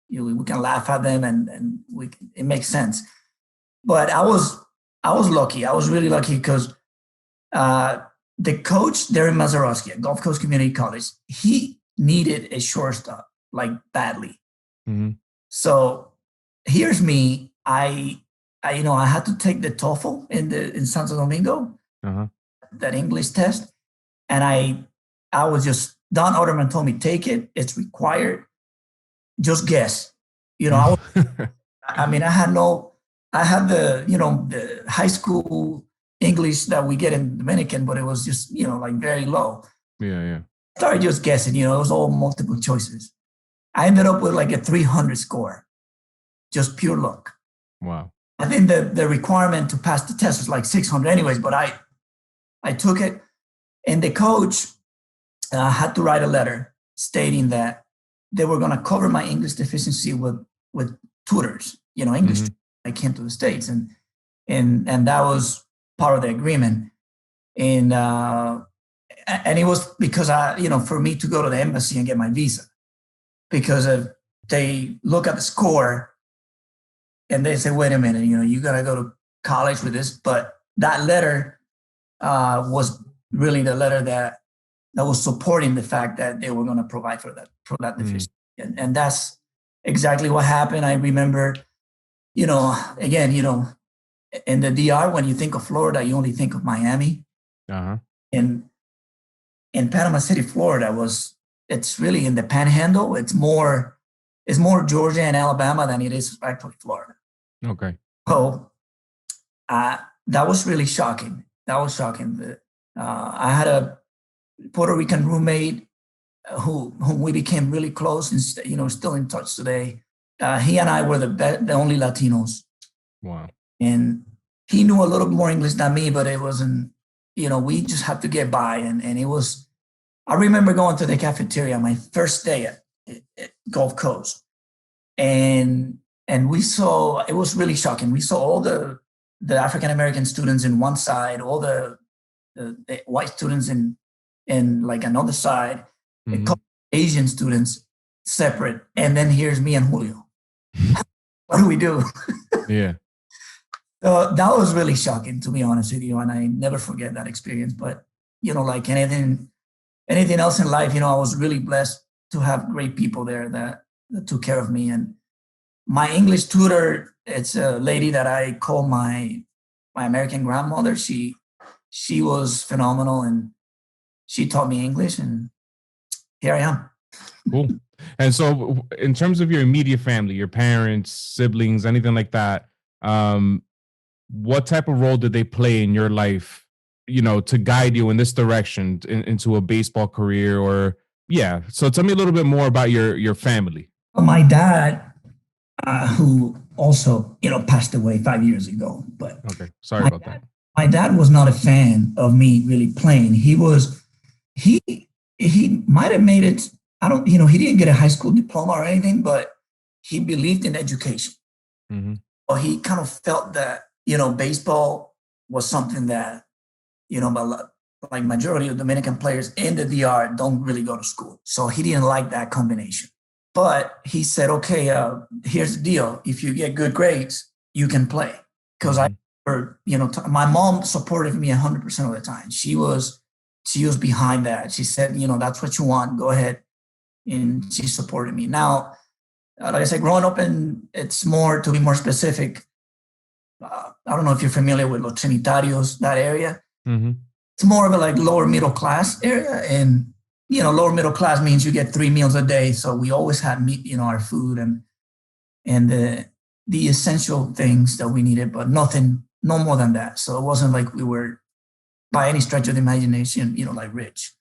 we can laugh at them and it makes sense. But I was lucky. I was really lucky because the coach there in Mazeroski at Gulf Coast Community College, he needed a shortstop like badly. Mm-hmm. So here's me. I had to take the TOEFL in Santo Domingo, that English test. And I was just, Don Otterman told me, take it. It's required. Just guess. I had the high school English that we get in Dominican, but it was just, like very low. Yeah. I started just guessing, it was all multiple choices. I ended up with like a 300 score, just pure luck. Wow. I think the requirement to pass the test was like 600 anyways, but I took it. And the coach had to write a letter stating that they were going to cover my English deficiency with tutors, English. I came to the States, and that was part of the agreement. And it was because for me to go to the embassy and get my visa, because they look at the score and they say, wait a minute, you got to go to college with this. But that letter was really the letter that was supporting the fact that they were going to provide for that deficiency. And that's exactly what happened. I remember, again, in the DR, when you think of Florida, you only think of Miami. And in Panama City, Florida it's really in the panhandle. It's more Georgia and Alabama than it is actually Florida. Okay. So that was really shocking. That was shocking. I had a Puerto Rican roommate whom we became really close and still in touch today. He and I were the only Latinos. Wow. And he knew a little more English than me, but it wasn't, we just had to get by. And it was, I remember going to the cafeteria my first day at Gulf Coast. And we saw, it was really shocking. We saw all the African-American students in one side, all the white students in like another side, a couple Asian students separate. And then here's me and Julio. What do we do? Yeah. So that was really shocking, to be honest with you. And I never forget that experience. But, like anything else in life, I was really blessed to have great people there that took care of me. And my English tutor, it's a lady that I call my American grandmother. She was phenomenal, and she taught me English, and here I am. Cool. And so in terms of your immediate family, your parents, siblings, anything like that, what type of role did they play in your life, to guide you in this direction into a baseball career or, yeah. So tell me a little bit more about your family. My dad, who also, passed away 5 years ago, but okay. Sorry about that. My dad was not a fan of me really playing. He might've made it. I don't, he didn't get a high school diploma or anything, but he believed in education. Mm-hmm. Or he kind of felt that, baseball was something that, like majority of Dominican players in the DR don't really go to school. So he didn't like that combination. But he said, okay, here's the deal. If you get good grades, you can play. Because my mom supported me 100% of the time. She was behind that. She said, that's what you want, go ahead. And she supported me. Now, like I said, growing up it's more, to be more specific, I don't know if you're familiar with Los Trinitarios, that area. Mm-hmm. It's more of a like lower middle class area. And, lower middle class means you get 3 meals a day. So we always had meat, our food and the essential things that we needed, but no more than that. So it wasn't like we were by any stretch of the imagination, like rich.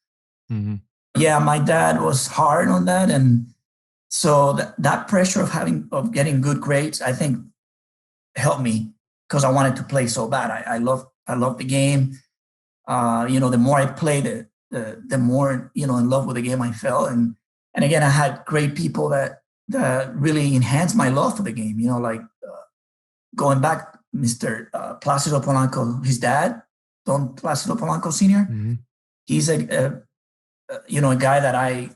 Mm-hmm. Yeah, my dad was hard on that. And so that pressure of getting good grades, I think helped me because I wanted to play so bad. I love the game. The more I played, the more, in love with the game I fell. And again, I had great people that really enhanced my love for the game, going back, Mr. Placido Polanco, his dad, Don Placido Polanco Sr. Mm-hmm. He's a guy that I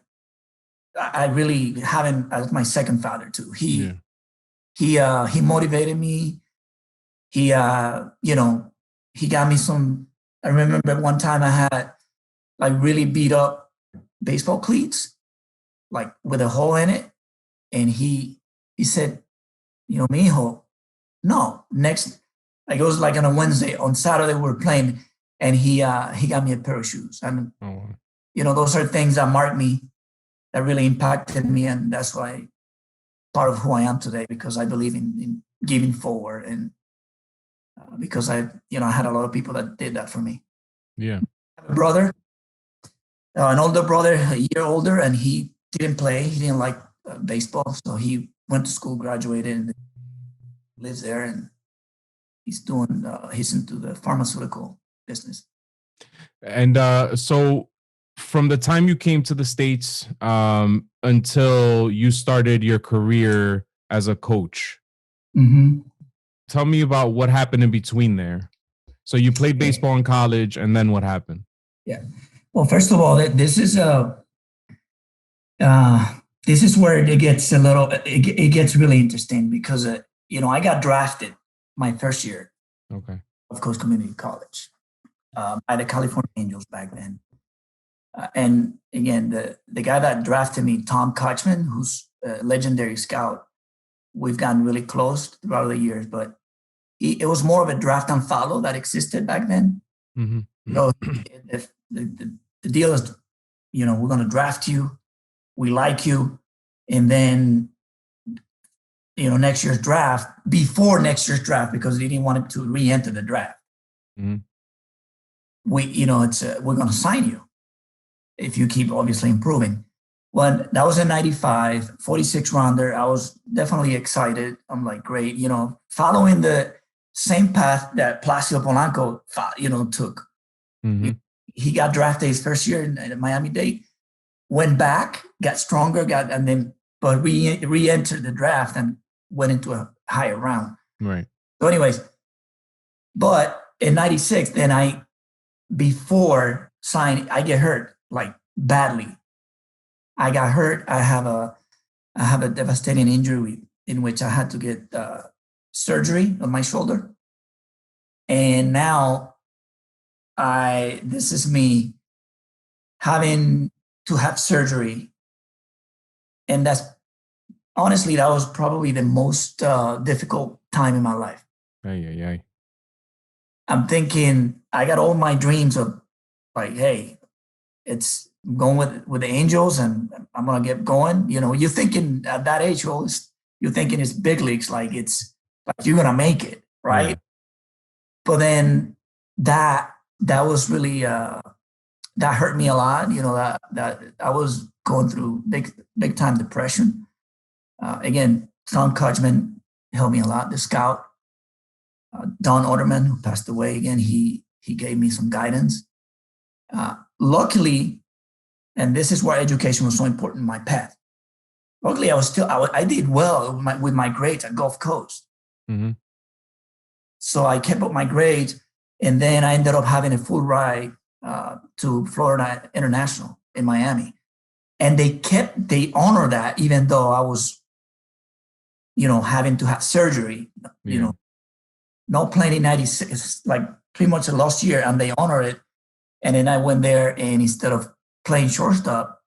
really have him as my second father too. He motivated me. He got me some. I remember one time I had like really beat up baseball cleats, like with a hole in it, and he said, mijo, no, next. Like it was like on a Wednesday. On Saturday we were playing, and he got me a pair of shoes. And those are things that marked me, that really impacted me, and that's why part of who I am today, because I believe in giving forward, and because I had a lot of people that did that for me. Yeah. I have a brother, an older brother, a year older, and he didn't play. He didn't like baseball, so he went to school, graduated, and lives there, and he's into the pharmaceutical business. And so from the time you came to the States until you started your career as a coach, mm-hmm. Tell me about what happened in between there. So you played baseball in college, and then what happened? Yeah. Well, first of all, this is where it gets it gets really interesting because I got drafted my first year. Okay. Of Coast Community College by the California Angels back then. And again, the guy that drafted me, Tom Kochman, who's a legendary scout, we've gotten really close throughout the years, but it was more of a draft and follow that existed back then. Mm-hmm. The deal is, we're going to draft you, we like you, and then, next year's draft, before next year's draft, because they didn't want him to re-enter the draft. Mm-hmm. We're going to sign you if you keep obviously improving. Well, that was in 95, 46 rounder. I was definitely excited. I'm like, great, following the same path that Placido Polanco, took. Mm-hmm. He got drafted his first year in Miami-Dade, went back, got stronger, but re-entered the draft and went into a higher round. Right. So anyways, but in 96, then before signing, I get hurt, like badly. I got hurt. I have a devastating injury in which I had to get surgery on my shoulder. And now this is me having to have surgery. And that was probably the most difficult time in my life. Aye. I'm thinking, I got all my dreams of like, hey, it's going with the Angels and I'm going to get going. You're thinking at that age, you're thinking it's big leagues, like it's like you're going to make it, right? Yeah. But then that was really, that hurt me a lot. That I was going through big time depression. Again, Tom Kochman helped me a lot. The scout, Don Otterman, who passed away again, he gave me some guidance. Luckily, and this is why education was so important in my path. luckily I did well with my grades at Gulf Coast. Mm-hmm. So I kept up my grades, and then I ended up having a full ride to Florida International in Miami. And they honor that, even though I was, having to have surgery, no playing in 96, like pretty much the last year, and they honor it. And then I went there, and instead of playing shortstop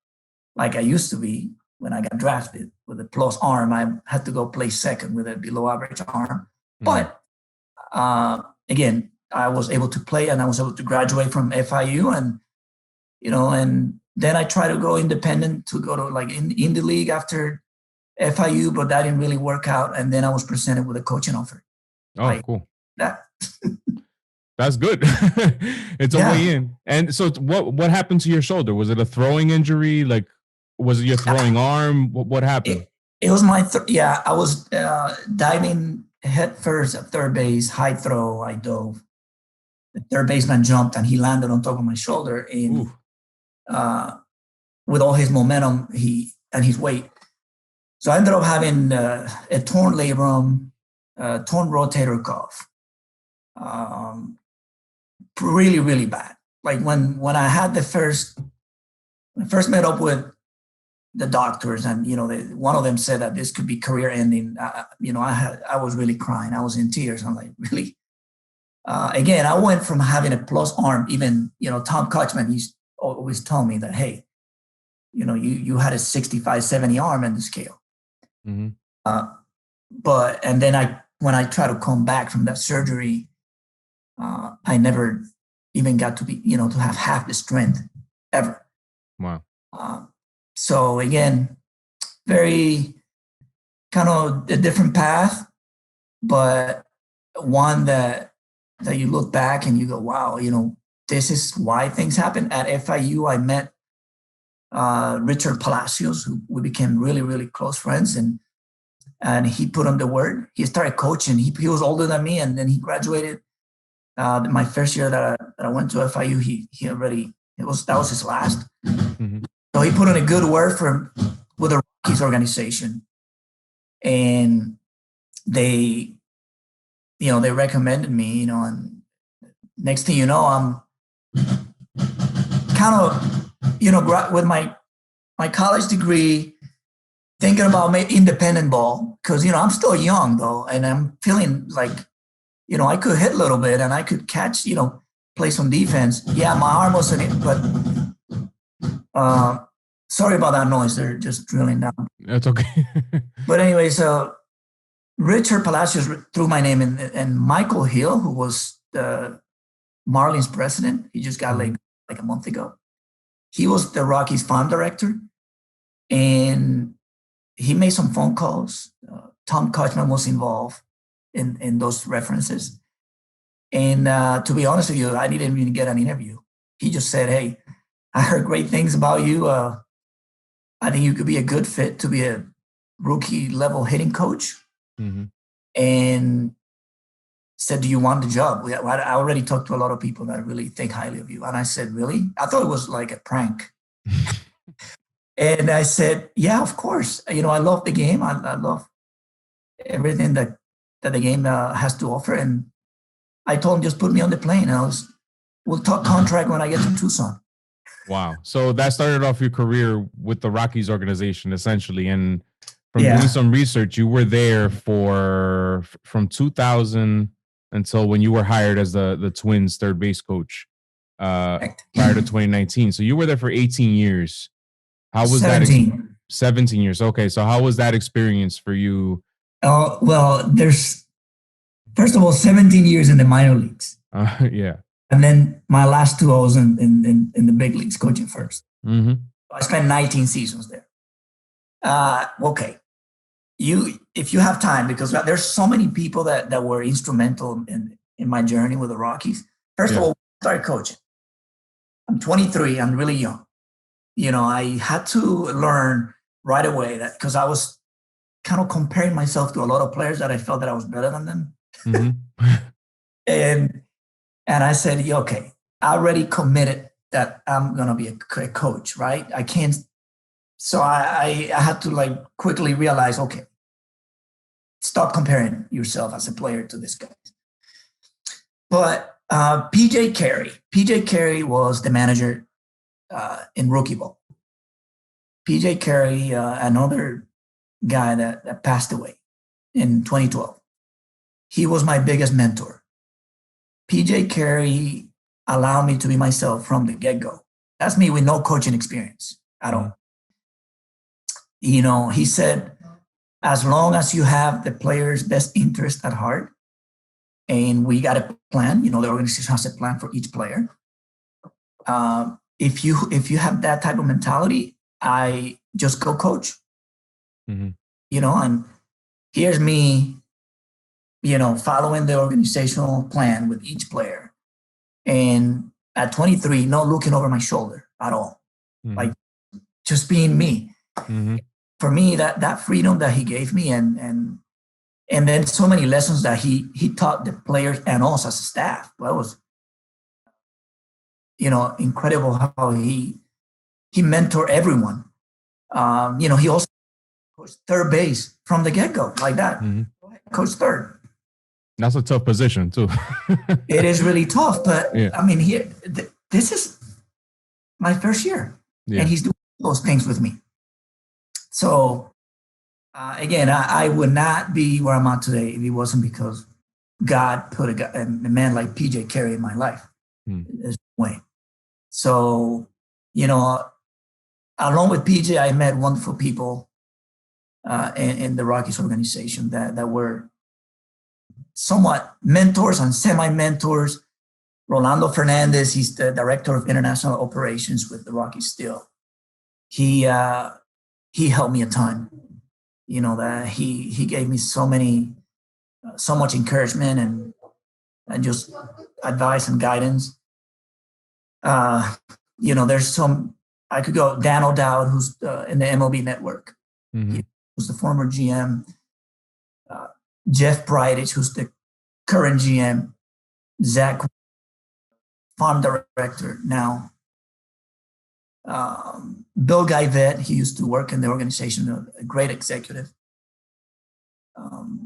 like I used to be when I got drafted with a plus arm, I had to go play second with a below average arm. Mm. But again, I was able to play, and I was able to graduate from FIU, and and then I tried to go independent to go to like in the league after FIU, but that didn't really work out. And then I was presented with a coaching offer. Oh, cool. That. That's good. It's a way in. And so what happened to your shoulder? Was it a throwing injury? Like, was it your throwing arm? What happened? It was my, I was diving head first at third base, high throw. I dove. The third baseman jumped, and he landed on top of my shoulder. And with all his momentum and his weight. So I ended up having a torn labrum, torn rotator cuff. Really, really bad. Like when I had when I first met up with the doctors, and one of them said that this could be career ending. I was really crying. I was in tears. I'm like, really? Again, I went from having a plus arm. Even Tom Kutchman used always tell me that, hey, you had a 65, 70 arm in the scale. Mm-hmm. And then when I tried to come back from that surgery, I never even got to be, to have half the strength ever. Wow. So again, very kind of a different path, but one that you look back and you go, wow, this is why things happen. At FIU, I met Richard Palacios, who we became really, really close friends, and he put on the word. He started coaching. He was older than me, and then he graduated. My first year that I went to FIU, that was his last. Mm-hmm. So he put in a good word with the Rockies organization, and they recommended me, and next thing you know, I'm kind of, with my college degree, thinking about independent ball, because, I'm still young though, and I'm feeling like, I could hit a little bit, and I could catch, play some defense. Yeah, my arm wasn't it, but sorry about that noise. They're just drilling down. That's okay. But anyway, so Richard Palacios threw my name in, and Michael Hill, who was the Marlins president, he just got like a month ago. He was the Rockies farm director, and he made some phone calls. Tom Kutchman was involved in those references. And to be honest with you, I didn't even get an interview. He just said, hey, I heard great things about you. I think you could be a good fit to be a rookie level hitting coach. Mm-hmm. And said, do you want the job? I already talked to a lot of people that really think highly of you. And I said, really? I thought it was like a prank. And I said, yeah, of course. I love the game. I love everything that the game has to offer. And I told him, just put me on the plane. We'll talk contract when I get to Tucson. Wow. So that started off your career with the Rockies organization, essentially. And from doing some research, you were there from 2000 until when you were hired as the Twins third base coach prior to 2019. So you were there for 18 years. How was 17. that? 17 years. Okay. So how was that experience for you? Well, there's, first of all, 17 years in the minor leagues. Yeah. And then my last two, I was in the big leagues coaching first. Mm-hmm. I spent 19 seasons there. Okay. If you have time, because there's so many people that were instrumental in my journey with the Rockies. First of all, I started coaching. I'm 23. I'm really young. I had to learn right away that, because I was kind of comparing myself to a lot of players that I felt that I was better than them. Mm-hmm. and I said, okay, I already committed that I'm going to be a coach, right? I can't So I had to like quickly realize, okay, stop comparing yourself as a player to this guy. But PJ Carey was the manager in rookie ball. PJ Carey, another guy that passed away in 2012. He was my biggest mentor. PJ Carey allowed me to be myself from the get-go. That's me with no coaching experience at all. You know, he said, as long as you have the player's best interest at heart, and we got a plan, you know, the organization has a plan for each player. If you have that type of mentality, I just go coach. Mm-hmm. You know, and here's me, you know, following the organizational plan with each player. And at 23, not looking over my shoulder at all. Mm-hmm. Like just being me. Mm-hmm. For me, that freedom that he gave me and then so many lessons that he taught the players and us as a staff. Well, it was, you know, incredible how he mentored everyone. You know, he also coached third base from the get-go like that. Mm-hmm. Coach third. That's a tough position too. It is really tough, but yeah. I mean, this is my first year, and he's doing those things with me. So again, I would not be where I'm at today if it wasn't because God put a man like PJ Carey in my life. This way. So, you know, along with PJ, I met wonderful people in the Rockies organization that were somewhat mentors and semi-mentors. Rolando Fernandez, he's the director of international operations with the Rockies still. He helped me a ton. You know, that he gave me so much encouragement and just advice and guidance. You know, I could go Dan O'Dowd, who's in the MLB network. Mm-hmm. Who's the former GM. Jeff Bridich, who's the current GM. Zach, farm director now. Bill Guyvet, he used to work in the organization, a great executive.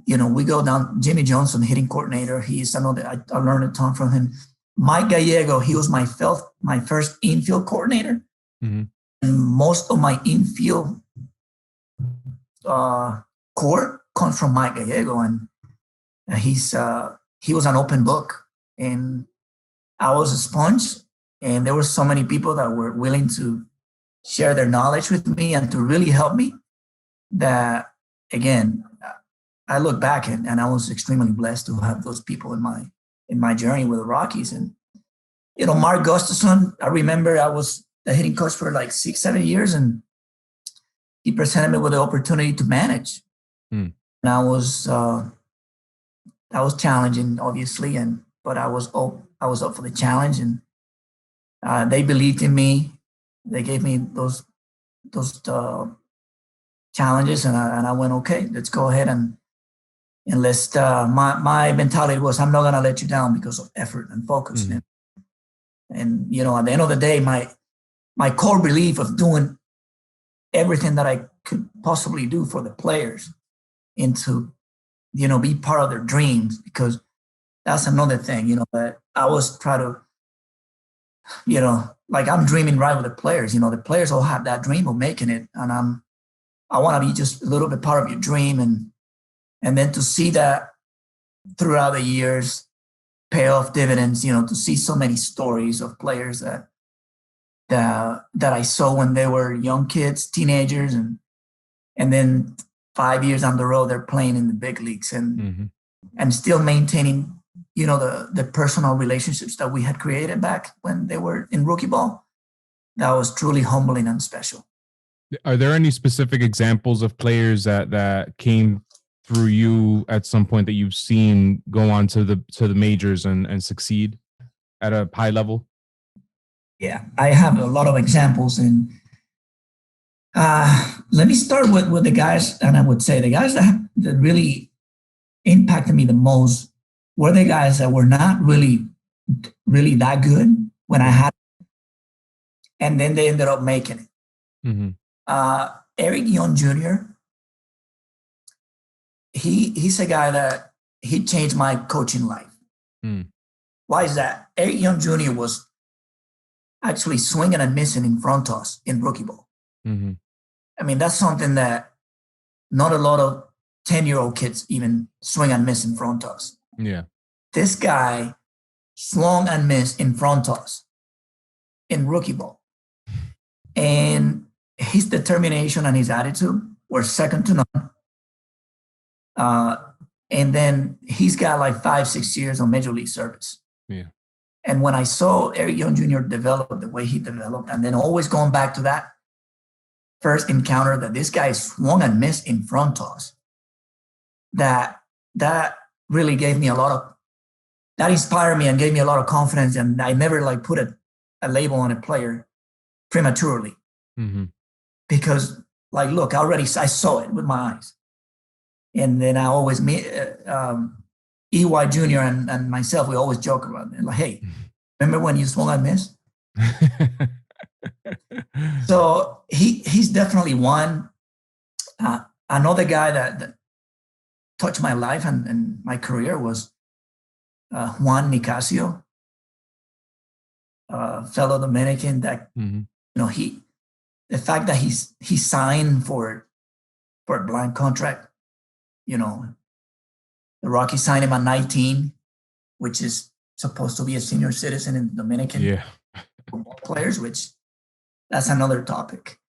You know, we go down, Jimmy Johnson, hitting coordinator. I learned a ton from him. Mike Gallego, he was my first infield coordinator. Mm-hmm. And most of my infield core comes from Mike Gallego. And he was an open book. And I was a sponge. And there were so many people that were willing to share their knowledge with me and to really help me that, again, I look back and I was extremely blessed to have those people in my journey with the Rockies. And, you know, Mark Gustafson, I remember I was the hitting coach for like 6-7 years, and he presented me with the opportunity to manage. And that was challenging, obviously, but I was up for the challenge, and they believed in me. They gave me those challenges, and I went, okay, let's go ahead and let's. My mentality was, I'm not gonna let you down because of effort and focus. Mm-hmm. And you know, at the end of the day, my core belief of doing everything that I could possibly do for the players, and to, you know, be part of their dreams, because that's another thing, you know, that I was trying to, you know, like I'm dreaming right with the players. You know, the players all have that dream of making it, and I want to be just a little bit part of your dream, and then to see that throughout the years pay off dividends. You know, to see so many stories of players that I saw when they were young kids, teenagers, and then 5 years down the road they're playing in the big leagues and still maintaining, you know, the personal relationships that we had created back when they were in rookie ball. That was truly humbling and special. Are there any specific examples of players that came through you at some point that you've seen go on to the majors and succeed at a high level? Yeah, I have a lot of examples, and let me start with the guys, and I would say the guys that really impacted me the most were the guys that were not really that good when I had, and then they ended up making it. Mm-hmm. Eric Young Jr., he's a guy that he changed my coaching life. Why is that? Eric Young Jr. was actually swinging and missing in front toss in rookie ball. I mean, that's something that not a lot of 10-year-old kids even swing and miss in front toss. Yeah. This guy swung and missed in front toss in rookie ball. And his determination and his attitude were second to none. And then he's got like 5-6 years of major league service. Yeah. And when I saw Eric Young Jr. develop the way he developed, and then always going back to that first encounter that this guy swung and missed in front toss, that really gave me that inspired me and gave me a lot of confidence. And I never like put a label on a player prematurely. Because like, look, I saw it with my eyes. And then I always meet EY Jr. and myself, we always joke about it. Like, hey, remember when you swung and missed? So he's definitely one. Another guy that touched my life and my career was Juan Nicasio, fellow Dominican that, the fact that he signed for a blind contract, the Rockies signed him at 19, which is supposed to be a senior citizen in Dominican football players, which that's another topic.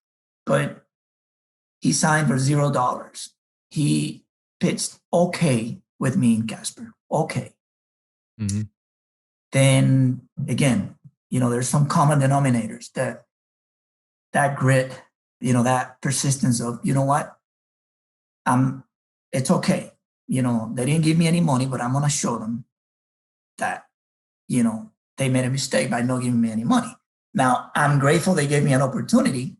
But he signed for $0. He pitched okay with me in Casper. Okay. Then again, there's some common denominators that grit, that persistence of, what? It's okay. They didn't give me any money, but I'm going to show them that, they made a mistake by not giving me any money. Now, I'm grateful they gave me an opportunity,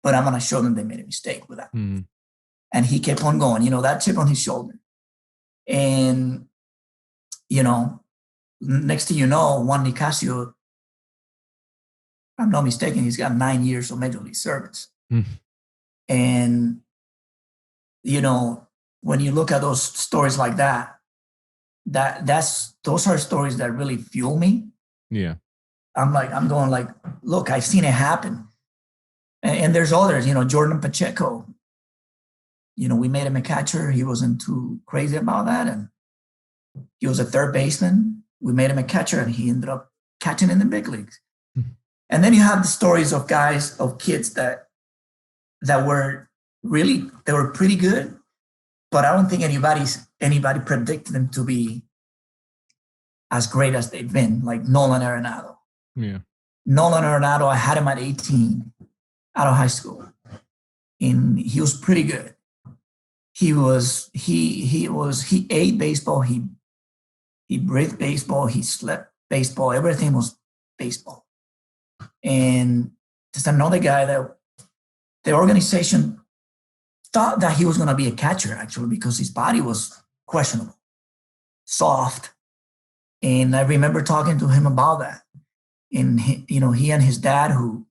but I'm going to show them they made a mistake with that. And he kept on going, that chip on his shoulder. And, next thing you know, Juan Nicasio, if I'm not mistaken, he's got 9 years of major league service. And, when you look at those stories like that, those are stories that really fuel me. Yeah. I'm going like, look, I've seen it happen. And there's others, Jordan Pacheco, we made him a catcher. He wasn't too crazy about that. And he was a third baseman. We made him a catcher and he ended up catching in the big leagues. And then you have the stories of guys, of kids that were they were pretty good, but I don't think anybody predicted them to be as great as they've been, like Nolan Arenado. Yeah. Nolan Arenado, I had him at 18 out of high school. And he was pretty good. He ate baseball, he breathed baseball, he slept baseball, everything was baseball. And just another guy that the organization thought that he was going to be a catcher, actually, because his body was questionable, soft. And I remember talking to him about that. And, he and his dad, who,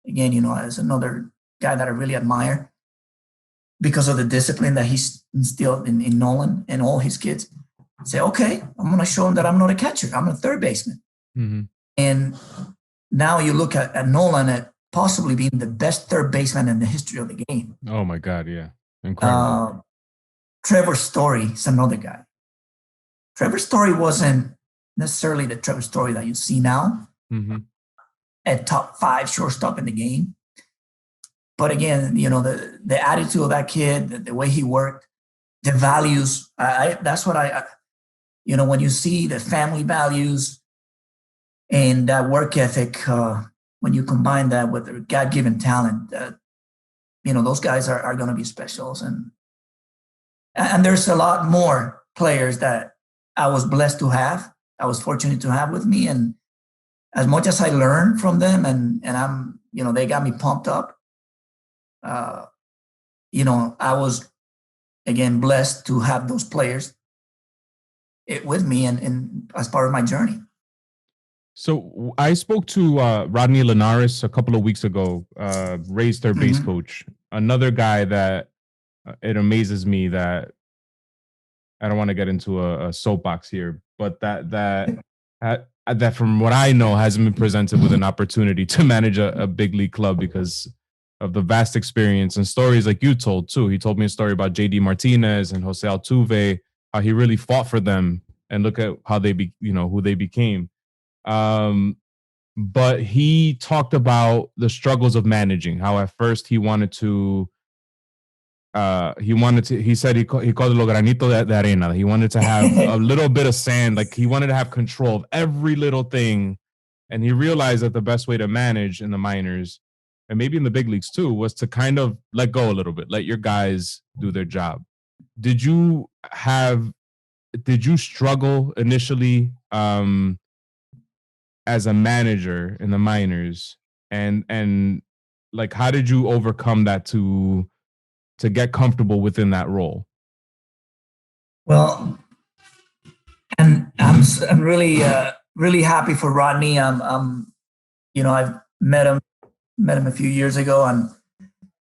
again, is another guy that I really admire because of the discipline that he's instilled in Nolan and all his kids, say, okay, I'm going to show him that I'm not a catcher. I'm a third baseman. And now you look at Nolan at possibly being the best third baseman in the history of the game. Oh, my God, yeah. Incredible. Trevor Story is another guy. Trevor Story wasn't necessarily the Trevor Story that you see now, a top 5 shortstop in the game. But again, the attitude of that kid, the way he worked, the values, that's what when you see the family values and that work ethic, when you combine that with their God-given talent, those guys are going to be specials. And there's a lot more players that I was blessed to have. I was fortunate to have with me. And as much as I learned from them and I'm, they got me pumped up, I was, again, blessed to have those players with me and as part of my journey. So I spoke to Rodney Linares a couple of weeks ago, Rays third base coach. Another guy that it amazes me that I don't want to get into a soapbox here, but that from what I know hasn't been presented with an opportunity to manage a big league club because of the vast experience and stories like you told too. He told me a story about JD Martinez and Jose Altuve, how he really fought for them, and look at how they who they became. But he talked about the struggles of managing, how at first he said he called it lo granito de arena. He wanted to have a little bit of sand, like he wanted to have control of every little thing. And he realized that the best way to manage in the minors and maybe in the big leagues too was to kind of let go a little bit, let your guys do their job. Did you struggle initially as a manager in the minors, and like how did you overcome that to get comfortable within that role? Well, and I'm really really happy for Rodney. I've met him a few years ago. I'm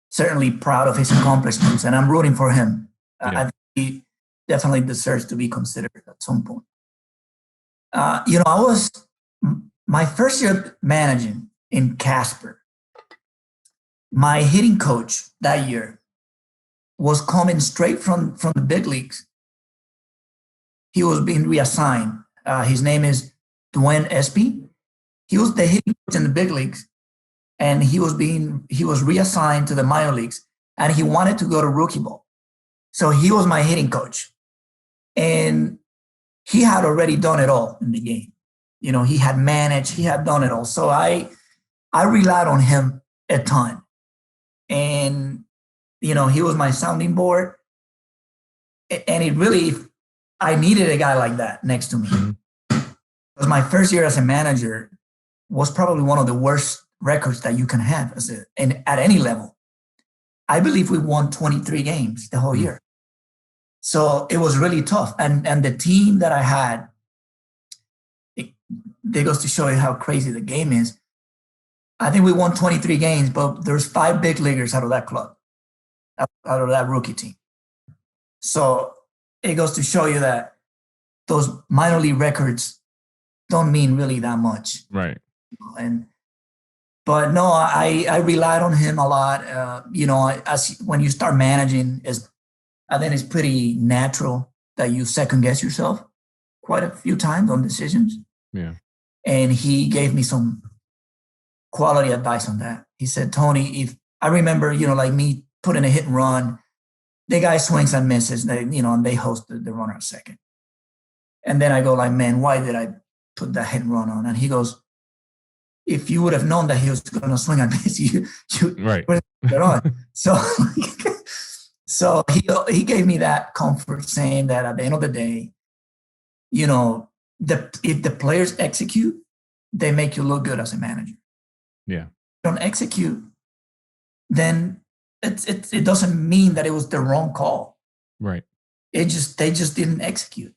certainly proud of his accomplishments, and I'm rooting for him. I think he definitely deserves to be considered at some point. I was my first year managing in Casper. My hitting coach that year was coming straight from the big leagues. He was being reassigned. His name is Dwayne Espy. He was the hitting coach in the big leagues, and he was reassigned to the minor leagues, and he wanted to go to rookie ball. So he was my hitting coach, and he had already done it all in the game. He had managed, he had done it all. So I relied on him a ton, and he was my sounding board, and I needed a guy like that next to me. Because my first year as a manager was probably one of the worst records that you can have at any level. I believe we won 23 games the whole year. So it was really tough. And the team that I had, it goes to show you how crazy the game is. I think we won 23 games, but there's 5 big leaguers out of that club, out of that rookie team. So it goes to show you that those minor league records don't mean really that much. Right. But no, I relied on him a lot. When you start managing, I think it's pretty natural that you second guess yourself quite a few times on decisions. Yeah. And he gave me some quality advice on that. He said, Tony, if I remember, like me putting a hit and run, the guy swings and misses, and they host the runner at second. And then I go like, man, why did I put that hit and run on? And he goes, if you would have known that he was going to swing and miss, you right. would have put it on. So he gave me that comfort, saying that at the end of the day, if the players execute, they make you look good as a manager. Yeah. If you don't execute, then it doesn't mean that it was the wrong call. Right. They just didn't execute.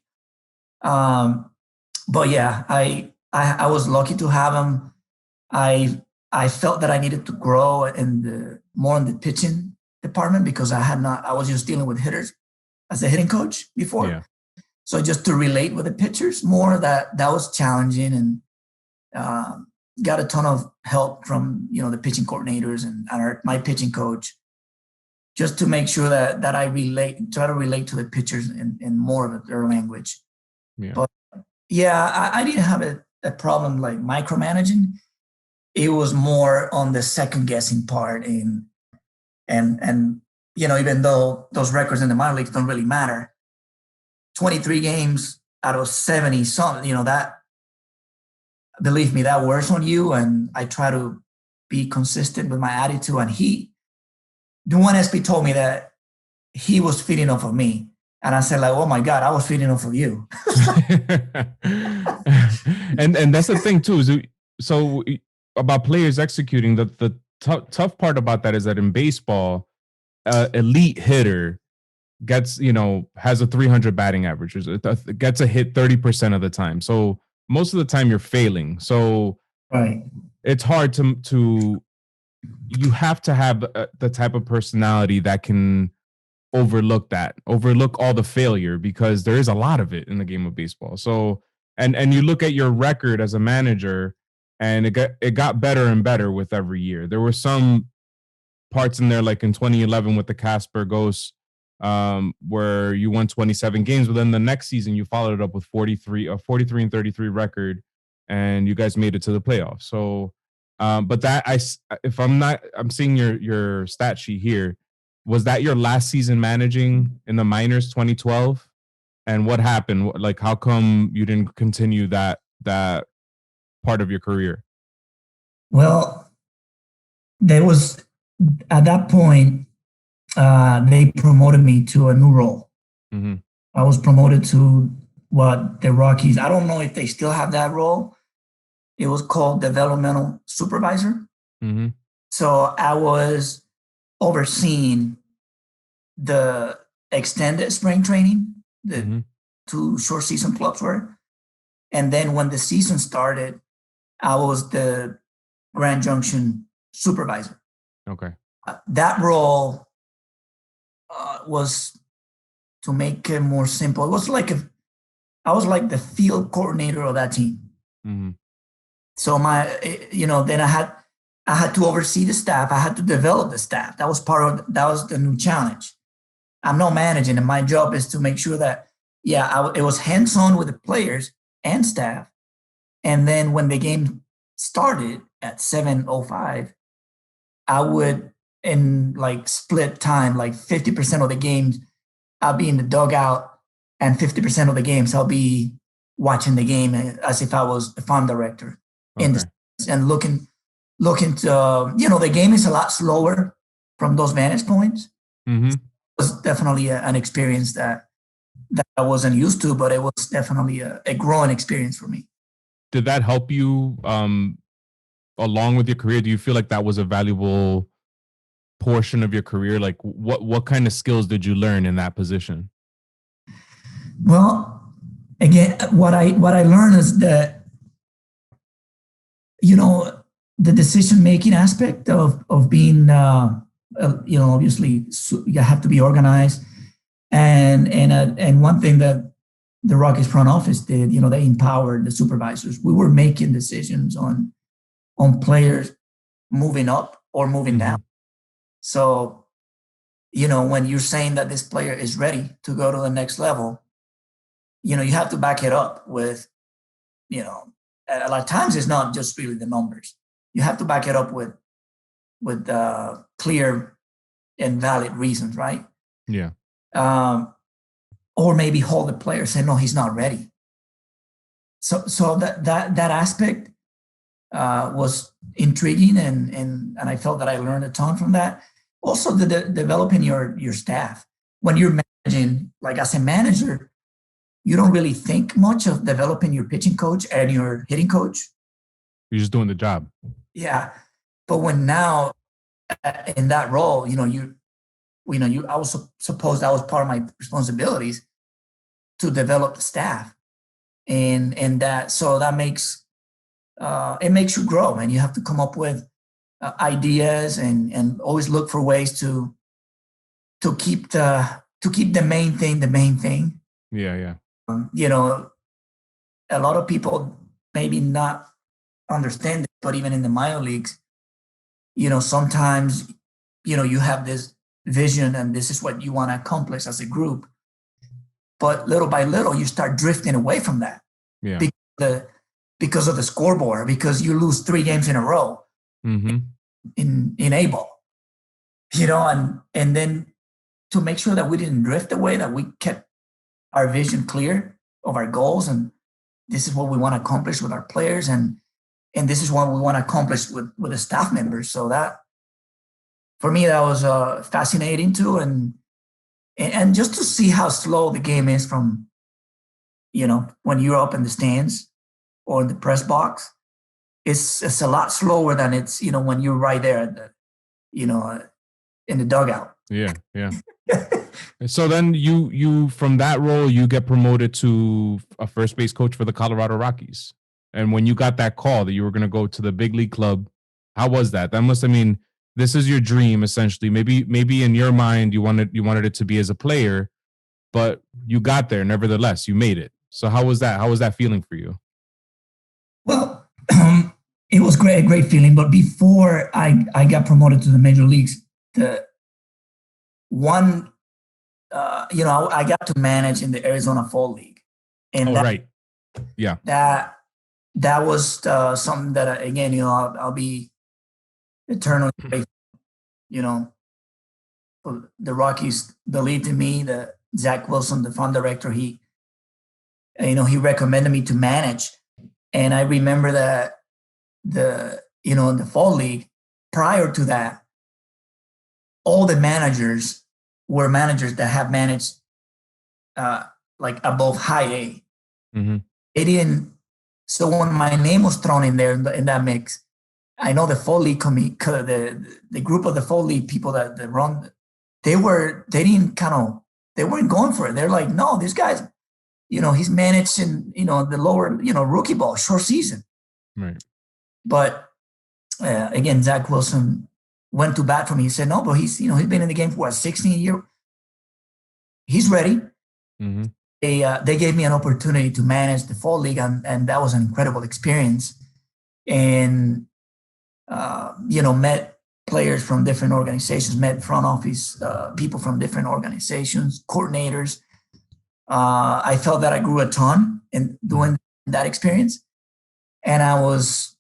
But yeah, I was lucky to have him. I felt that I needed to grow more in the pitching department because I was just dealing with hitters as a hitting coach before. Yeah. So just to relate with the pitchers more, that was challenging, and got a ton of help from the pitching coordinators and my pitching coach, just to make sure that I try to relate to the pitchers in more of their language. Yeah. But yeah, I didn't have a problem like micromanaging. It was more on the second guessing part, and even though those records in the minor leagues don't really matter, 23 games out of 70 something, that, believe me, that wears on you. And I try to be consistent with my attitude. And Duane Espy told me that he was feeding off of me. And I said, like, oh my God, I was feeding off of you. and that's the thing too. So about players executing, the tough part about that is that in baseball, elite hitter gets, has a 300 batting average, gets a hit 30% of the time. So most of the time you're failing. So right. It's hard to you have to have the type of personality that can overlook all the failure, because there is a lot of it in the game of baseball. So and you look at your record as a manager, and it got better and better with every year. There were some parts in there, like in 2011 with the Casper Ghosts, where you won 27 games, but then the next season you followed it up with 43 and 33 record, and you guys made it to the playoffs. So, but that I'm seeing your stat sheet here. Was that your last season managing in the minors, 2012? And what happened? Like, how come you didn't continue that part of your career? Well, there was, at that point, they promoted me to a new role. Mm-hmm. I was promoted to what the Rockies, I don't know if they still have that role. It was called developmental supervisor. Mm-hmm. So I was overseeing the extended spring training, the two short season clubs were. And then when the season started, I was the Grand Junction supervisor. Okay. That role was, to make it more simple, it was like I was like the field coordinator of that team. Mm-hmm. So then I had to oversee the staff. I had to develop the staff. That was the new challenge. I'm not managing, and my job is to make sure that, it was hands-on with the players and staff. And then when the game started at 7:05, I would, in like split time, like 50% of the games, I'll be in the dugout, and 50% of the games I'll be watching the game as if I was the farm director. Okay. And looking to, the game is a lot slower from those vantage points. Mm-hmm. It was definitely an experience that I wasn't used to, but it was definitely a growing experience for me. Did that help you along with your career? Do you feel like that was a valuable portion of your career? Like what kind of skills did you learn in that position? Well, again, what I learned is that, the decision-making aspect of being, obviously you have to be organized. And one thing that the Rockies front office did, they empowered the supervisors. We were making decisions on players moving up or moving down. So, when you're saying that this player is ready to go to the next level, you have to back it up with, a lot of times it's not just really the numbers. You have to back it up with clear and valid reasons, right? Yeah. Or maybe hold the player, say, no, he's not ready. So that aspect was intriguing, and I felt that I learned a ton from that. Also, developing your staff. When you're managing, like as a manager, you don't really think much of developing your pitching coach and your hitting coach. You're just doing the job. Yeah. But when now in that role, I was supposed that was part of my responsibilities to develop the staff. And that makes, it makes you grow, and you have to come up with ideas and always look for ways to keep the main thing. Yeah. A lot of people maybe not understand it, but even in the minor leagues, sometimes, you have this vision and this is what you want to accomplish as a group. But little by little, you start drifting away from that. Yeah. Because of the scoreboard, because you lose 3 games in a row in A-ball, and then to make sure that we didn't drift away, that we kept our vision clear of our goals, and this is what we want to accomplish with our players, and this is what we want to accomplish with the staff members. So that, for me, that was fascinating too, and just to see how slow the game is from, when you're up in the stands or in the press box, it's a lot slower than it's, when you're right there at the, in the dugout. Yeah. So then you from that role, you get promoted to a first base coach for the Colorado Rockies. And when you got that call that you were going to go to the big league club, how was that? That must, I mean, this is your dream essentially. Maybe in your mind you wanted it to be as a player, but you got there nevertheless. You made it. So how was that? How was that feeling for you? Well, it was a great feeling. But before I got promoted to the major leagues, the one, I got to manage in the Arizona Fall League, and right, yeah, that was something that again, I'll be eternally grateful. The Rockies believed in me. The Zach Wilson, the fund director, he recommended me to manage. And I remember that in the Fall League, prior to that, all the managers were managers that have managed like above high A. Mm-hmm. They didn't. So when my name was thrown in there in that mix, I know the Fall League the group of the Fall League people that run, they weren't going for it. They're like, no, this guy's, he's managed in, the lower, rookie ball, short season. Right. But again, Zach Wilson went to bat for me. He said, no, but he's been in the game for 16 years. He's ready. Mm-hmm. They gave me an opportunity to manage the Fall League, and that was an incredible experience. And, met players from different organizations, met front office people from different organizations, coordinators. I felt that I grew a ton in doing that experience. And I was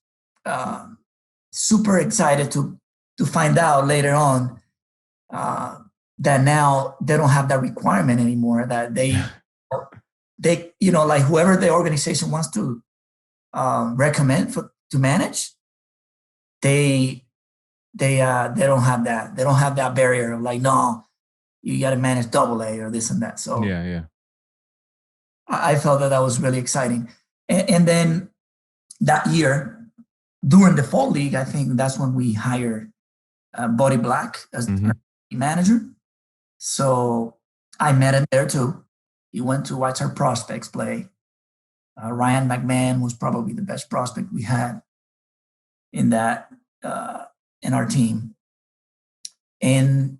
super excited to find out later on that now they don't have that requirement anymore, that they like whoever the organization wants to recommend to manage, they don't have that. They don't have that barrier of like, no, you got to manage AA or this and that. So yeah. I felt that was really exciting. And then that year, during the Fall League, I think that's when we hired Buddy Black as the manager. So I met him there too. He went to watch our prospects play. Ryan McMahon was probably the best prospect we had in our team. And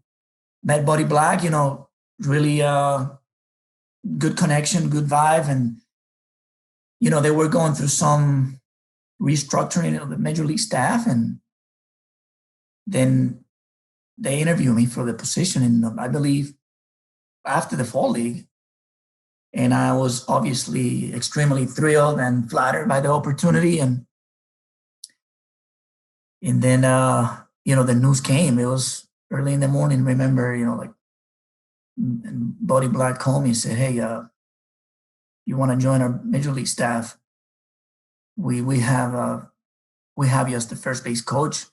met Buddy Black, really good connection, good vibe. And, they were going through some restructuring of the major league staff. And then they interviewed me for the position, and I believe after the Fall League. And I was obviously extremely thrilled and flattered by the opportunity. And then, the news came. It was early in the morning. Remember, and Buddy Black called me and said, hey, you want to join our major league staff? We have you as the first base coach.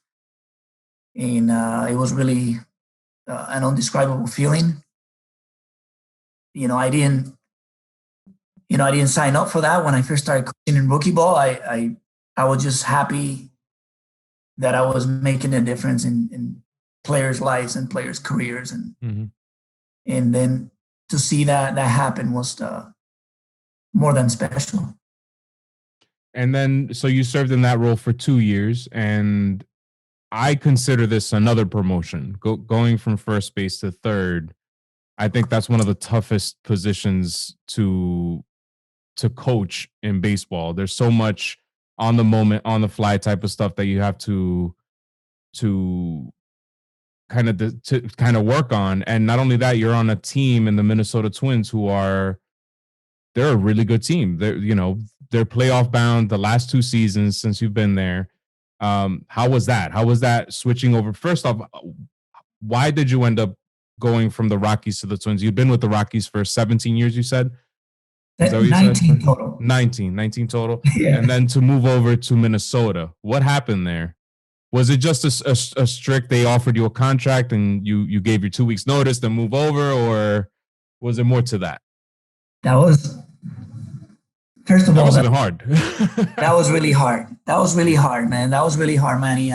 And it was really an indescribable feeling. I didn't sign up for that when I first started coaching in rookie ball. I was just happy that I was making a difference in players' lives and players' careers. And and then to see that happen was more than special. And then, so you served in that role for 2 years, and I consider this another promotion. Going from first base to third, I think that's one of the toughest positions to coach in baseball. There's so much on the moment, on the fly type of stuff that you have to kind of work on. And not only that, you're on a team in the Minnesota Twins they're a really good team. They're playoff bound the last 2 seasons since you've been there. How was that? How was that switching over? First off, why did you end up going from the Rockies to the Twins? You've been with the Rockies for 17 years, you said? 19 total. 19 total. Yeah. And then to move over to Minnesota, what happened there? Was it just a strict, they offered you a contract and you gave your 2 weeks notice to move over, or was there more to that? That was, first of all, that was hard. That was really hard. That was really hard, man. That was really hard, Manny.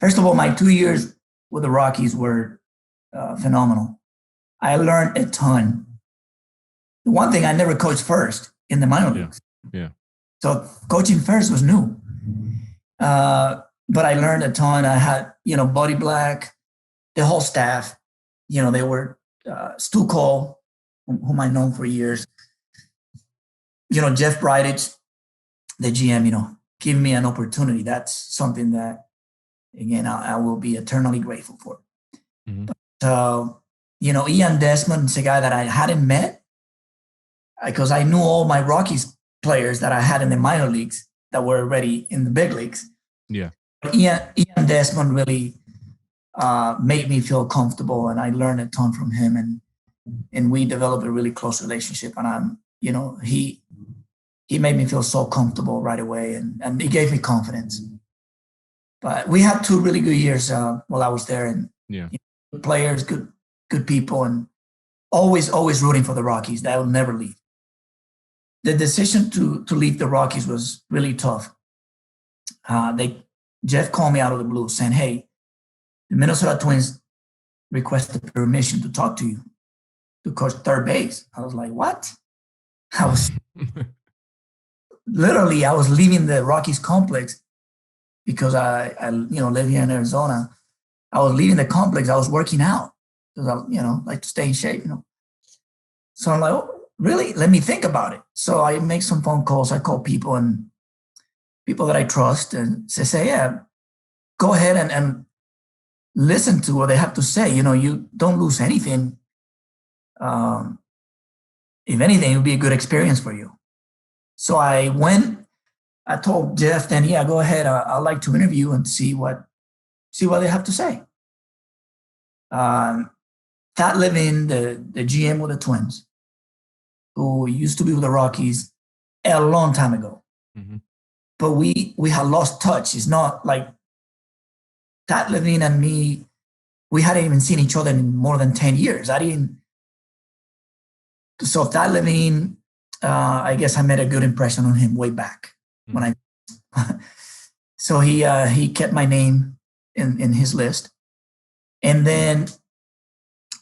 First of all, my 2 years with the Rockies were phenomenal. I learned a ton. The one thing, I never coached first in the minor leagues. Yeah. So coaching first was new. But I learned a ton. I had, Buddy Black, the whole staff, they were Stu Cole, whom I've known for years. Jeff Bridich, the GM, give me an opportunity. That's something that, again, I will be eternally grateful for. Mm-hmm. But, Ian Desmond is a guy that I hadn't met because I knew all my Rockies players that I had in the minor leagues that were already in the big leagues. Yeah. But Ian Desmond really made me feel comfortable, and I learned a ton from him, and we developed a really close relationship. And he made me feel so comfortable right away, and he gave me confidence. But we had 2 really good years while I was there, and good players, good people, and always rooting for the Rockies. That will never leave. The decision to leave the Rockies was really tough. Jeff called me out of the blue saying, "Hey, the Minnesota Twins requested permission to talk to you to coach third base." I was like, "What?" I was leaving the Rockies complex because I live here in Arizona. I was leaving the complex. I was working out because I, like to stay in shape, So I'm like, "Oh, really? Let me think about it." So I make some phone calls. I call people that I trust and say, "Yeah, go ahead and listen to what they have to say. You don't lose anything. If anything, it would be a good experience for you." So I went. I told Jeff, then, "Yeah, go ahead. I'd like to interview and see what they have to say." That Levin, the GM of the Twins, who used to be with the Rockies a long time ago, mm-hmm. but we had lost touch. It's not like Pat Levine and me, we hadn't even seen each other in more than 10 years. So Pat Levine, I guess I made a good impression on him way back when so he kept my name in his list. And then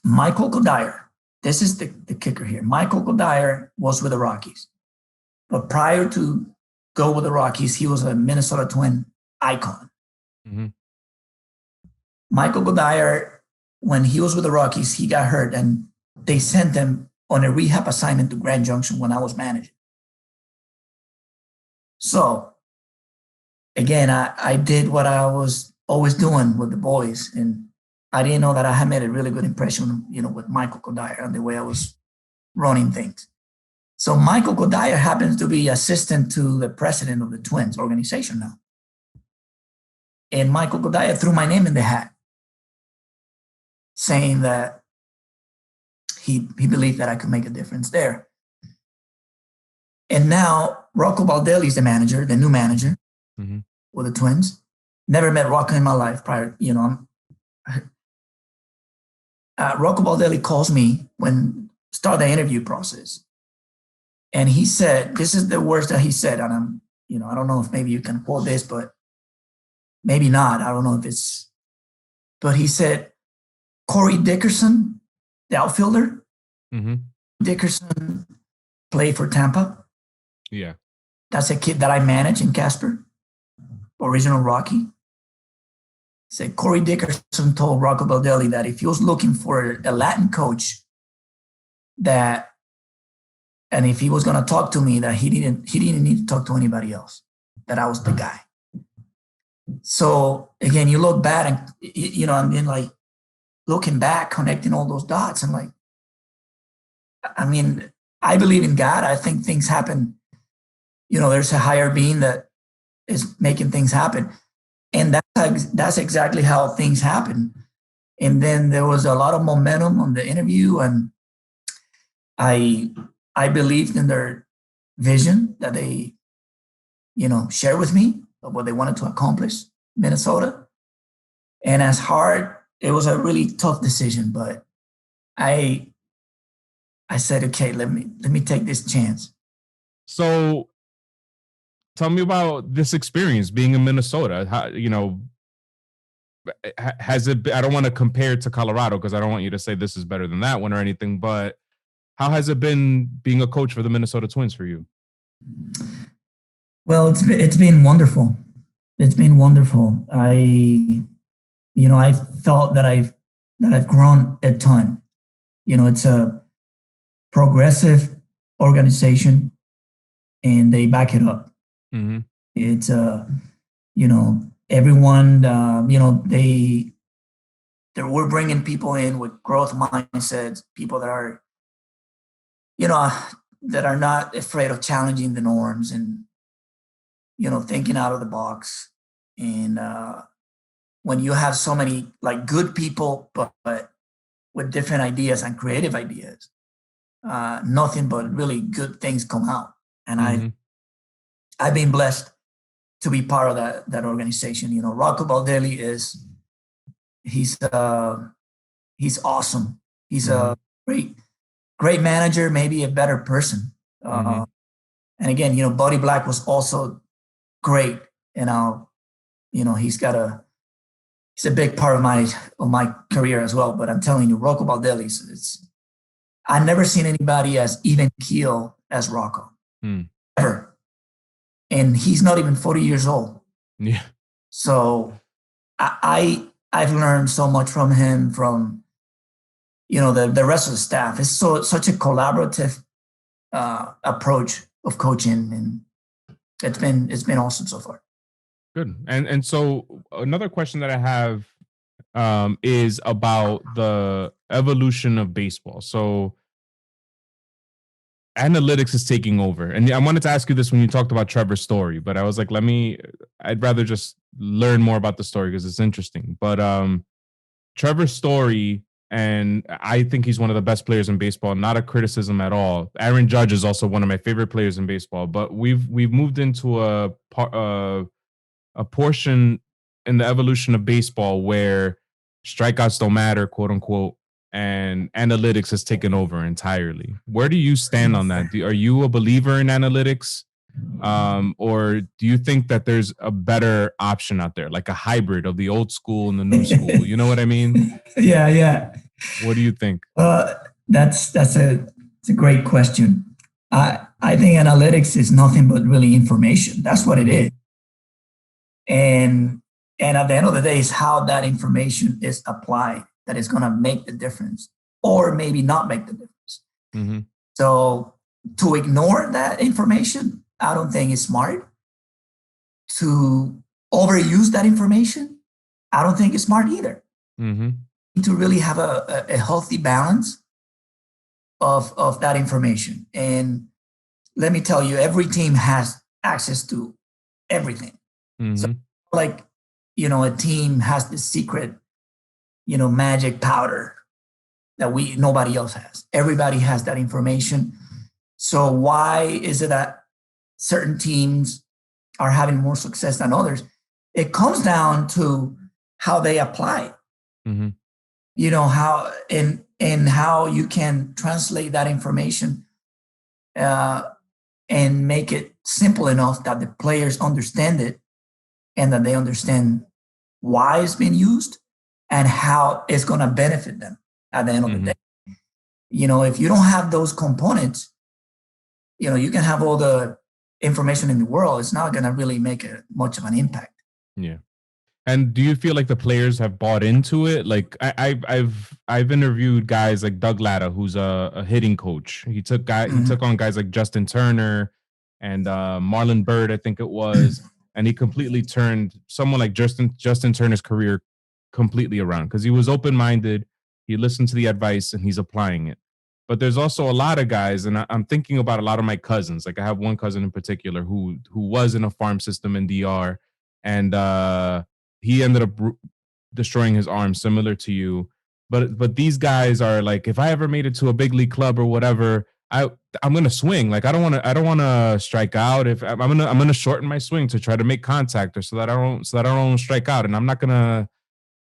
Michael Kodire, this is the kicker here. Michael Kodire was with the Rockies, but prior to go with the Rockies, he was a Minnesota Twin icon. Mm-hmm. Michael Kodire, when he was with the Rockies, he got hurt, and they sent him on a rehab assignment to Grand Junction when I was managing. So, again, I did what I was always doing with the boys, and I didn't know that I had made a really good impression, with Michael Kodire and the way I was running things. So Michael Kodire happens to be assistant to the president of the Twins organization now. And Michael Kodire threw my name in the hat, saying that he believed that I could make a difference there. And now Rocco Baldelli is the manager, the new manager with the Twins. Never met Rocco in my life prior. Rocco Baldelli calls me when start the interview process. And he said, this is the words that he said. And I don't know if maybe you can quote this, but maybe not. I don't know if it's, but he said, Corey Dickerson, the outfielder, Dickerson played for Tampa. Yeah. That's a kid that I manage in Casper, original Rocky. Said Corey Dickerson told Rocco Baldelli that if he was looking for a Latin coach, and if he was going to talk to me, that he didn't need to talk to anybody else, that I was the guy. So again, you look back and, I mean, like looking back, connecting all those dots, and like, I mean, I believe in God. I think things happen. There's a higher being that is making things happen. And that's exactly how things happen. And then there was a lot of momentum on the interview, and I believed in their vision that they, shared with me of what they wanted to accomplish in Minnesota. And as hard, it was a really tough decision, but I said, okay, let me take this chance. So tell me about this experience being in Minnesota. How, has it been, I don't want to compare it to Colorado because I don't want you to say this is better than that one or anything, but how has it been being a coach for the Minnesota Twins for you? Well, it's been wonderful. It's been wonderful. I felt that I've grown a ton. It's a progressive organization, and they back it up. Mm-hmm. It's everyone. We're bringing people in with growth mindsets, people that are, that are not afraid of challenging the norms and, thinking out of the box. And when you have so many like good people, but with different ideas and creative ideas, nothing but really good things come out. And Mm-hmm. I've been blessed to be part of that organization. Rocco Baldelli he's awesome. He's a great manager, maybe a better person. And again, Buddy Black was also great. He's a big part of my career as well. But I'm telling you, Rocco Baldelli, I've never seen anybody as even keel as Rocco ever. And he's not even 40 years old. Yeah. So I've learned so much from him, from the rest of the staff. It's such a collaborative approach of coaching, and it's been awesome so far. Good. And so another question that I have is about the evolution of baseball. So analytics is taking over. And I wanted to ask you this when you talked about Trevor Story, but I was like, I'd rather just learn more about the story because it's interesting. But Trevor Story, and I think he's one of the best players in baseball, not a criticism at all. Aaron Judge is also one of my favorite players in baseball, but we've moved into a portion in the evolution of baseball where strikeouts don't matter, quote unquote, and analytics has taken over entirely. Where do you stand on that? Are you a believer in analytics? Or do you think that there's a better option out there, like a hybrid of the old school and the new school? You know what I mean? Yeah. What do you think? That's a great question. I think analytics is nothing but really information. That's what it is. And at the end of the day, is how that information is applied that is going to make the difference, or maybe not make the difference. Mm-hmm. So to ignore that information, I don't think it's smart. To overuse that information, I don't think it's smart either. Mm-hmm. To really have a healthy balance of that information. And let me tell you, every team has access to everything. Mm-hmm. So like, a team has this secret, magic powder that nobody else has. Everybody has that information. So why is it that certain teams are having more success than others? It comes down to how they apply it. Mm-hmm. How and how you can translate that information and make it simple enough that the players understand it, and that they understand why it's being used and how it's going to benefit them at the end of the day. If you don't have those components, you can have all the information in the world. It's not going to really make much of an impact. Yeah. And do you feel like the players have bought into it? Like I've interviewed guys like Doug Latta, who's a hitting coach. He took on guys like Justin Turner and Marlon Byrd, I think it was. And he completely turned someone like Justin Turner's career completely around because he was open-minded. He listened to the advice and he's applying it. But there's also a lot of guys, and I'm thinking about a lot of my cousins. Like I have one cousin in particular who was in a farm system in DR, and he ended up destroying his arm, similar to you. But these guys are like, if I ever made it to a big league club or whatever, I'm gonna swing. Like I don't want to strike out. If I'm gonna shorten my swing to try to make contact, or so that I don't strike out. And I'm not gonna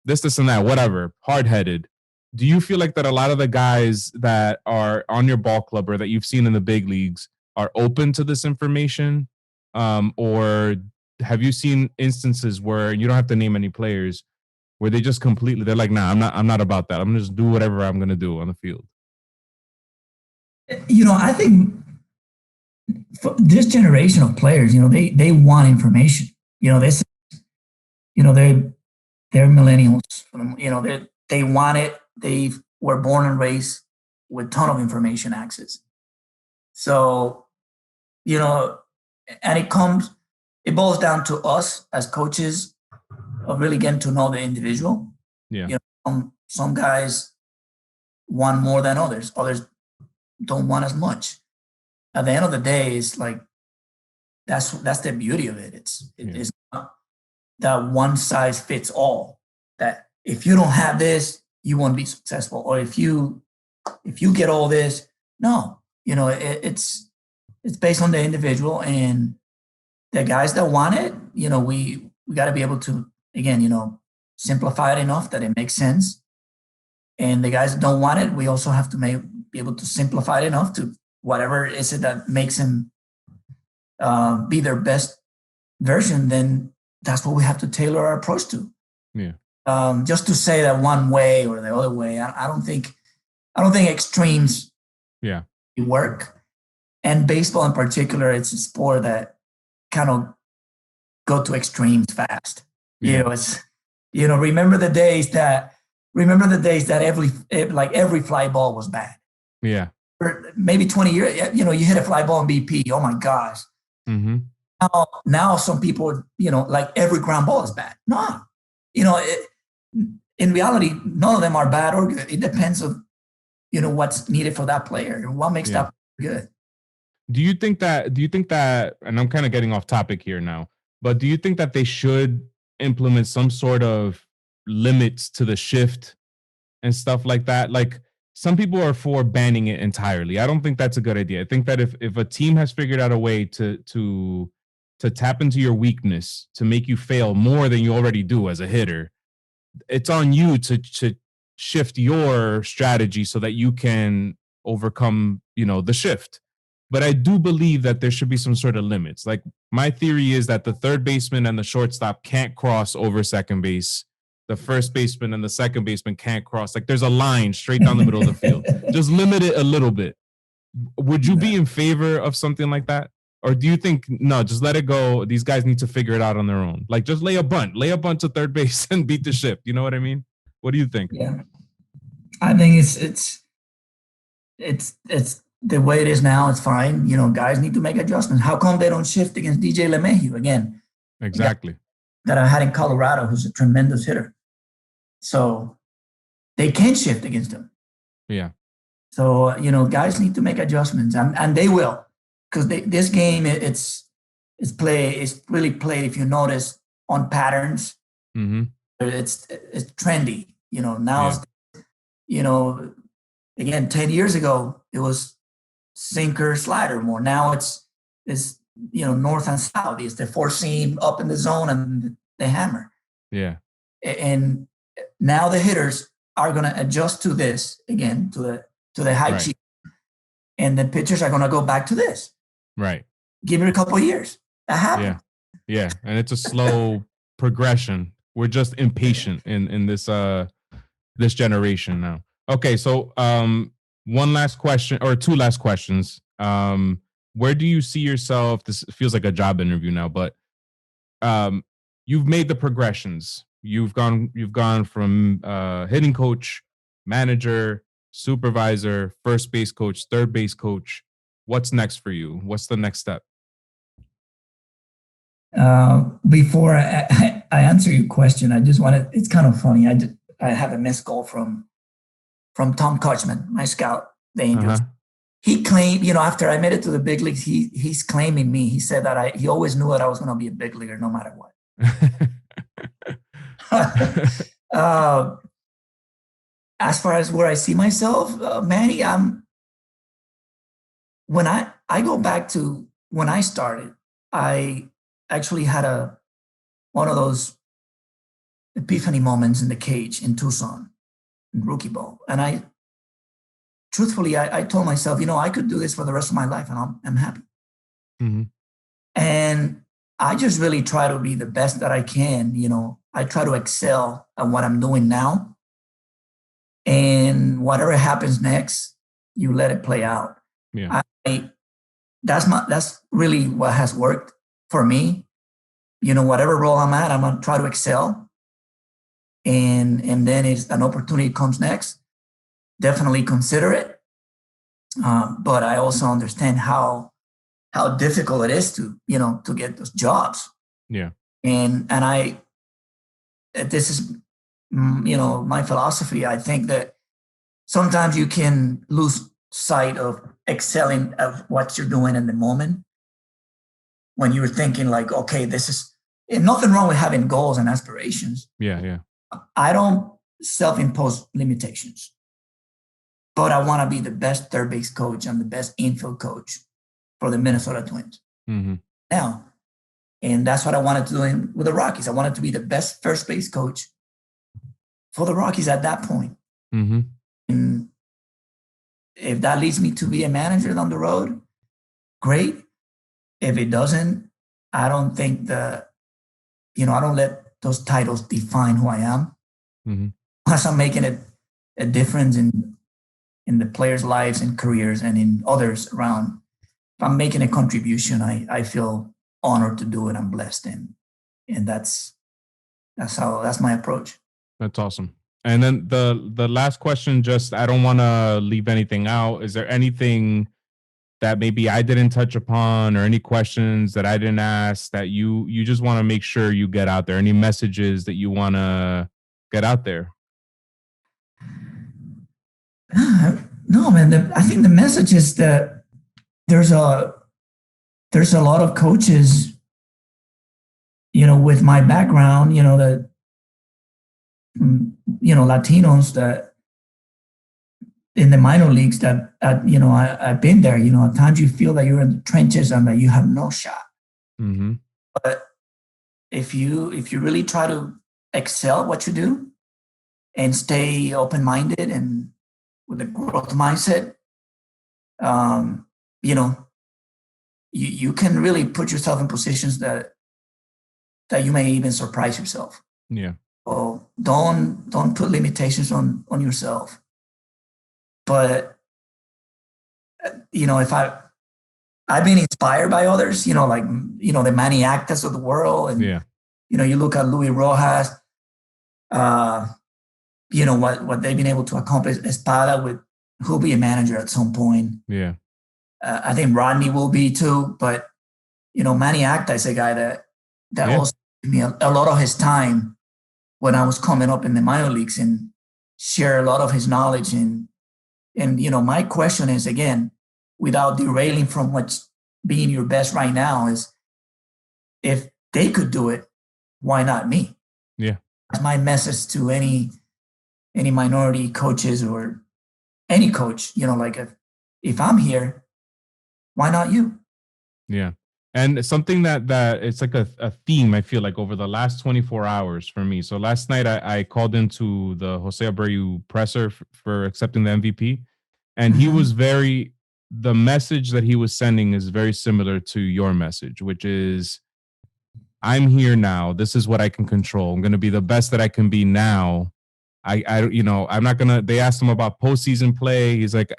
this and that, whatever. Hard headed. Do you feel like that a lot of the guys that are on your ball club or that you've seen in the big leagues are open to this information, or have you seen instances where, you don't have to name any players, where they just completely, they're like, nah, I'm not about that. I'm gonna just do whatever I'm gonna do on the field? I think for this generation of players, they want information. This, they're millennials. They want it. They were born and raised with a ton of information access. So, and it boils down to us as coaches of really getting to know the individual. Yeah. Some guys want more than others. Others don't want as much. At the end of the day, it's like, that's the beauty of it. It's not that one size fits all, that if you don't have this, you won't be successful. Or if you get all this, no, it's based on the individual, and the guys that want it, we got to be able to, again, simplify it enough that it makes sense. And the guys that don't want it, we also have to be able to simplify it enough to whatever is it that makes them be their best version. Then that's what we have to tailor our approach to. Yeah. Just to say that one way or the other way, I don't think extremes work. And baseball in particular, it's a sport that kind of go to extremes fast. Yeah. Remember the days that every fly ball was bad. Yeah. Or maybe 20 years, you hit a fly ball in BP. Oh my gosh. Mm-hmm. Now some people, like every ground ball is bad. No, in reality, none of them are bad or good. It depends on, what's needed for that player and what makes that player good. Do you think that, and I'm kind of getting off topic here now, but do you think that they should implement some sort of limits to the shift and stuff like that? Like, some people are for banning it entirely. I don't think that's a good idea. I think that if a team has figured out a way to tap into your weakness, to make you fail more than you already do as a hitter, it's on you to shift your strategy so that you can overcome, the shift. But I do believe that there should be some sort of limits. Like, my theory is that the third baseman and the shortstop can't cross over second base. The first baseman and the second baseman can't cross. Like, there's a line straight down the middle of the field. Just limit it a little bit. Would you be in favor of something like that? Or do you think, no, just let it go? These guys need to figure it out on their own. Like, just lay a bunt to third base and beat the ship. You know what I mean? What do you think? Yeah, I think it's the way it is now. It's fine. Guys need to make adjustments. How come they don't shift against DJ LeMahieu again? Exactly. That I had in Colorado, who's a tremendous hitter. So they can shift against him. Yeah. So, guys need to make adjustments, and they will, because this game, it's really played, if you notice, on patterns. Mm-hmm. It's trendy, now, again, 10 years ago, it was sinker, slider more. Now it's north and south. It's the four seam up in the zone and the hammer. Yeah. And now the hitters are going to adjust to this again, to the high cheek, and the pitchers are going to go back to this. Right. Give it a couple of years. That happens. Yeah. And it's a slow progression. We're just impatient in this this generation now. Okay, so one last question, or two last questions. Where do you see yourself? This feels like a job interview now, but you've made the progressions. You've gone from hitting coach, manager, supervisor, first base coach, third base coach. What's next for you? What's the next step? Before I answer your question, I just wanted, it's kind of funny. I have a missed call from Tom Kutchman, my scout, the Angels. Uh-huh. He claimed, after I made it to the big leagues, he's claiming me. He said that he always knew that I was going to be a big leaguer no matter what. As far as where I see myself, Manny, when I go back to when I started, I actually had one of those epiphany moments in the cage in Tucson, in rookie ball. And truthfully, I told myself, I could do this for the rest of my life, and I'm happy. Mm-hmm. And I just really try to be the best that I can, I try to excel at what I'm doing now. And whatever happens next, you let it play out. Yeah. That's really what has worked for me. Whatever role I'm at, I'm going to try to excel. And then if an opportunity comes next, definitely consider it. But I also understand how difficult it is to get those jobs. Yeah. And this is, my philosophy. I think that sometimes you can lose sight of excelling of what you're doing in the moment when you're thinking like, okay, and nothing wrong with having goals and aspirations. Yeah. I don't self-impose limitations, but I want to be the best third base coach and the best infield coach for the Minnesota Twins now. And that's what I wanted to do with the Rockies. I wanted to be the best first base coach for the Rockies at that point. And if that leads me to be a manager down the road, great. If it doesn't, I don't think I don't let those titles define who I am. Unless I'm making a difference in the players' lives and careers and in others around. If I'm making a contribution, I feel honored to do it. I'm blessed, and that's my approach. That's awesome. And then the last question, just I don't want to leave anything out. Is there anything that maybe I didn't touch upon, or any questions that I didn't ask that you just want to make sure you get out there? Any messages that you want to get out there? No, man. I think the message is that there's a lot of coaches, with my background, that, Latinos that in the minor leagues that, I've been there. At times you feel that you're in the trenches and that you have no shot. But if you really try to excel what you do and stay open-minded and with a growth mindset, you can really put yourself in positions that you may even surprise yourself. Yeah. So don't put limitations on yourself. But if I've been inspired by others, like the Manny Actas of the world, and you look at Luis Rojas, what they've been able to accomplish. Espada who'll be a manager at some point. Yeah. I think Rodney will be too, but Manny Acta is a guy that also gave me a lot of his time when I was coming up in the minor leagues and share a lot of his knowledge. And my question is, again, without derailing from what's being your best right now, is if they could do it, why not me? Yeah. That's my message to any minority coaches or any coach, like if I'm here, why not you? Yeah. And something that it's like a theme, I feel like, over the last 24 hours for me. So last night I called into the Jose Abreu presser for accepting the MVP. And he was the message that he was sending is very similar to your message, which is, I'm here now. This is what I can control. I'm going to be the best that I can be now. I'm not going to, they asked him about postseason play. He's like,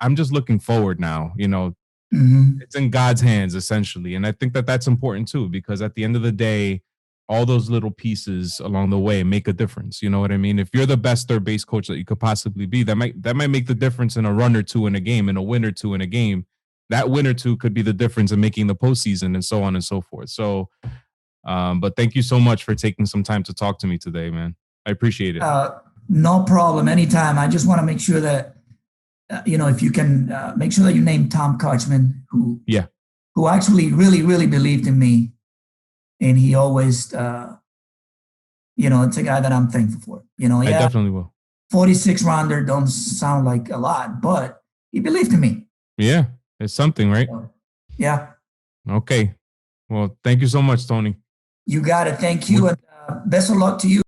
I'm just looking forward now, It's in God's hands, essentially. And I think that that's important too, because at the end of the day, all those little pieces along the way make a difference. You know what I mean? If you're the best third base coach that you could possibly be, that might make the difference in a run or two in a game, in a win or two in a game. That win or two could be the difference in making the postseason, and so on and so forth. So, but thank you so much for taking some time to talk to me today, man. I appreciate it. No problem. Anytime. I just want to make sure that, if you can make sure that you name Tom Kochman, who actually really, really believed in me. And he always, it's a guy that I'm thankful for. I definitely will. 46 rounder don't sound like a lot, but he believed in me. Yeah, it's something, right? So, yeah. Okay. Well, thank you so much, Tony. You got it. Thank you. And best of luck to you.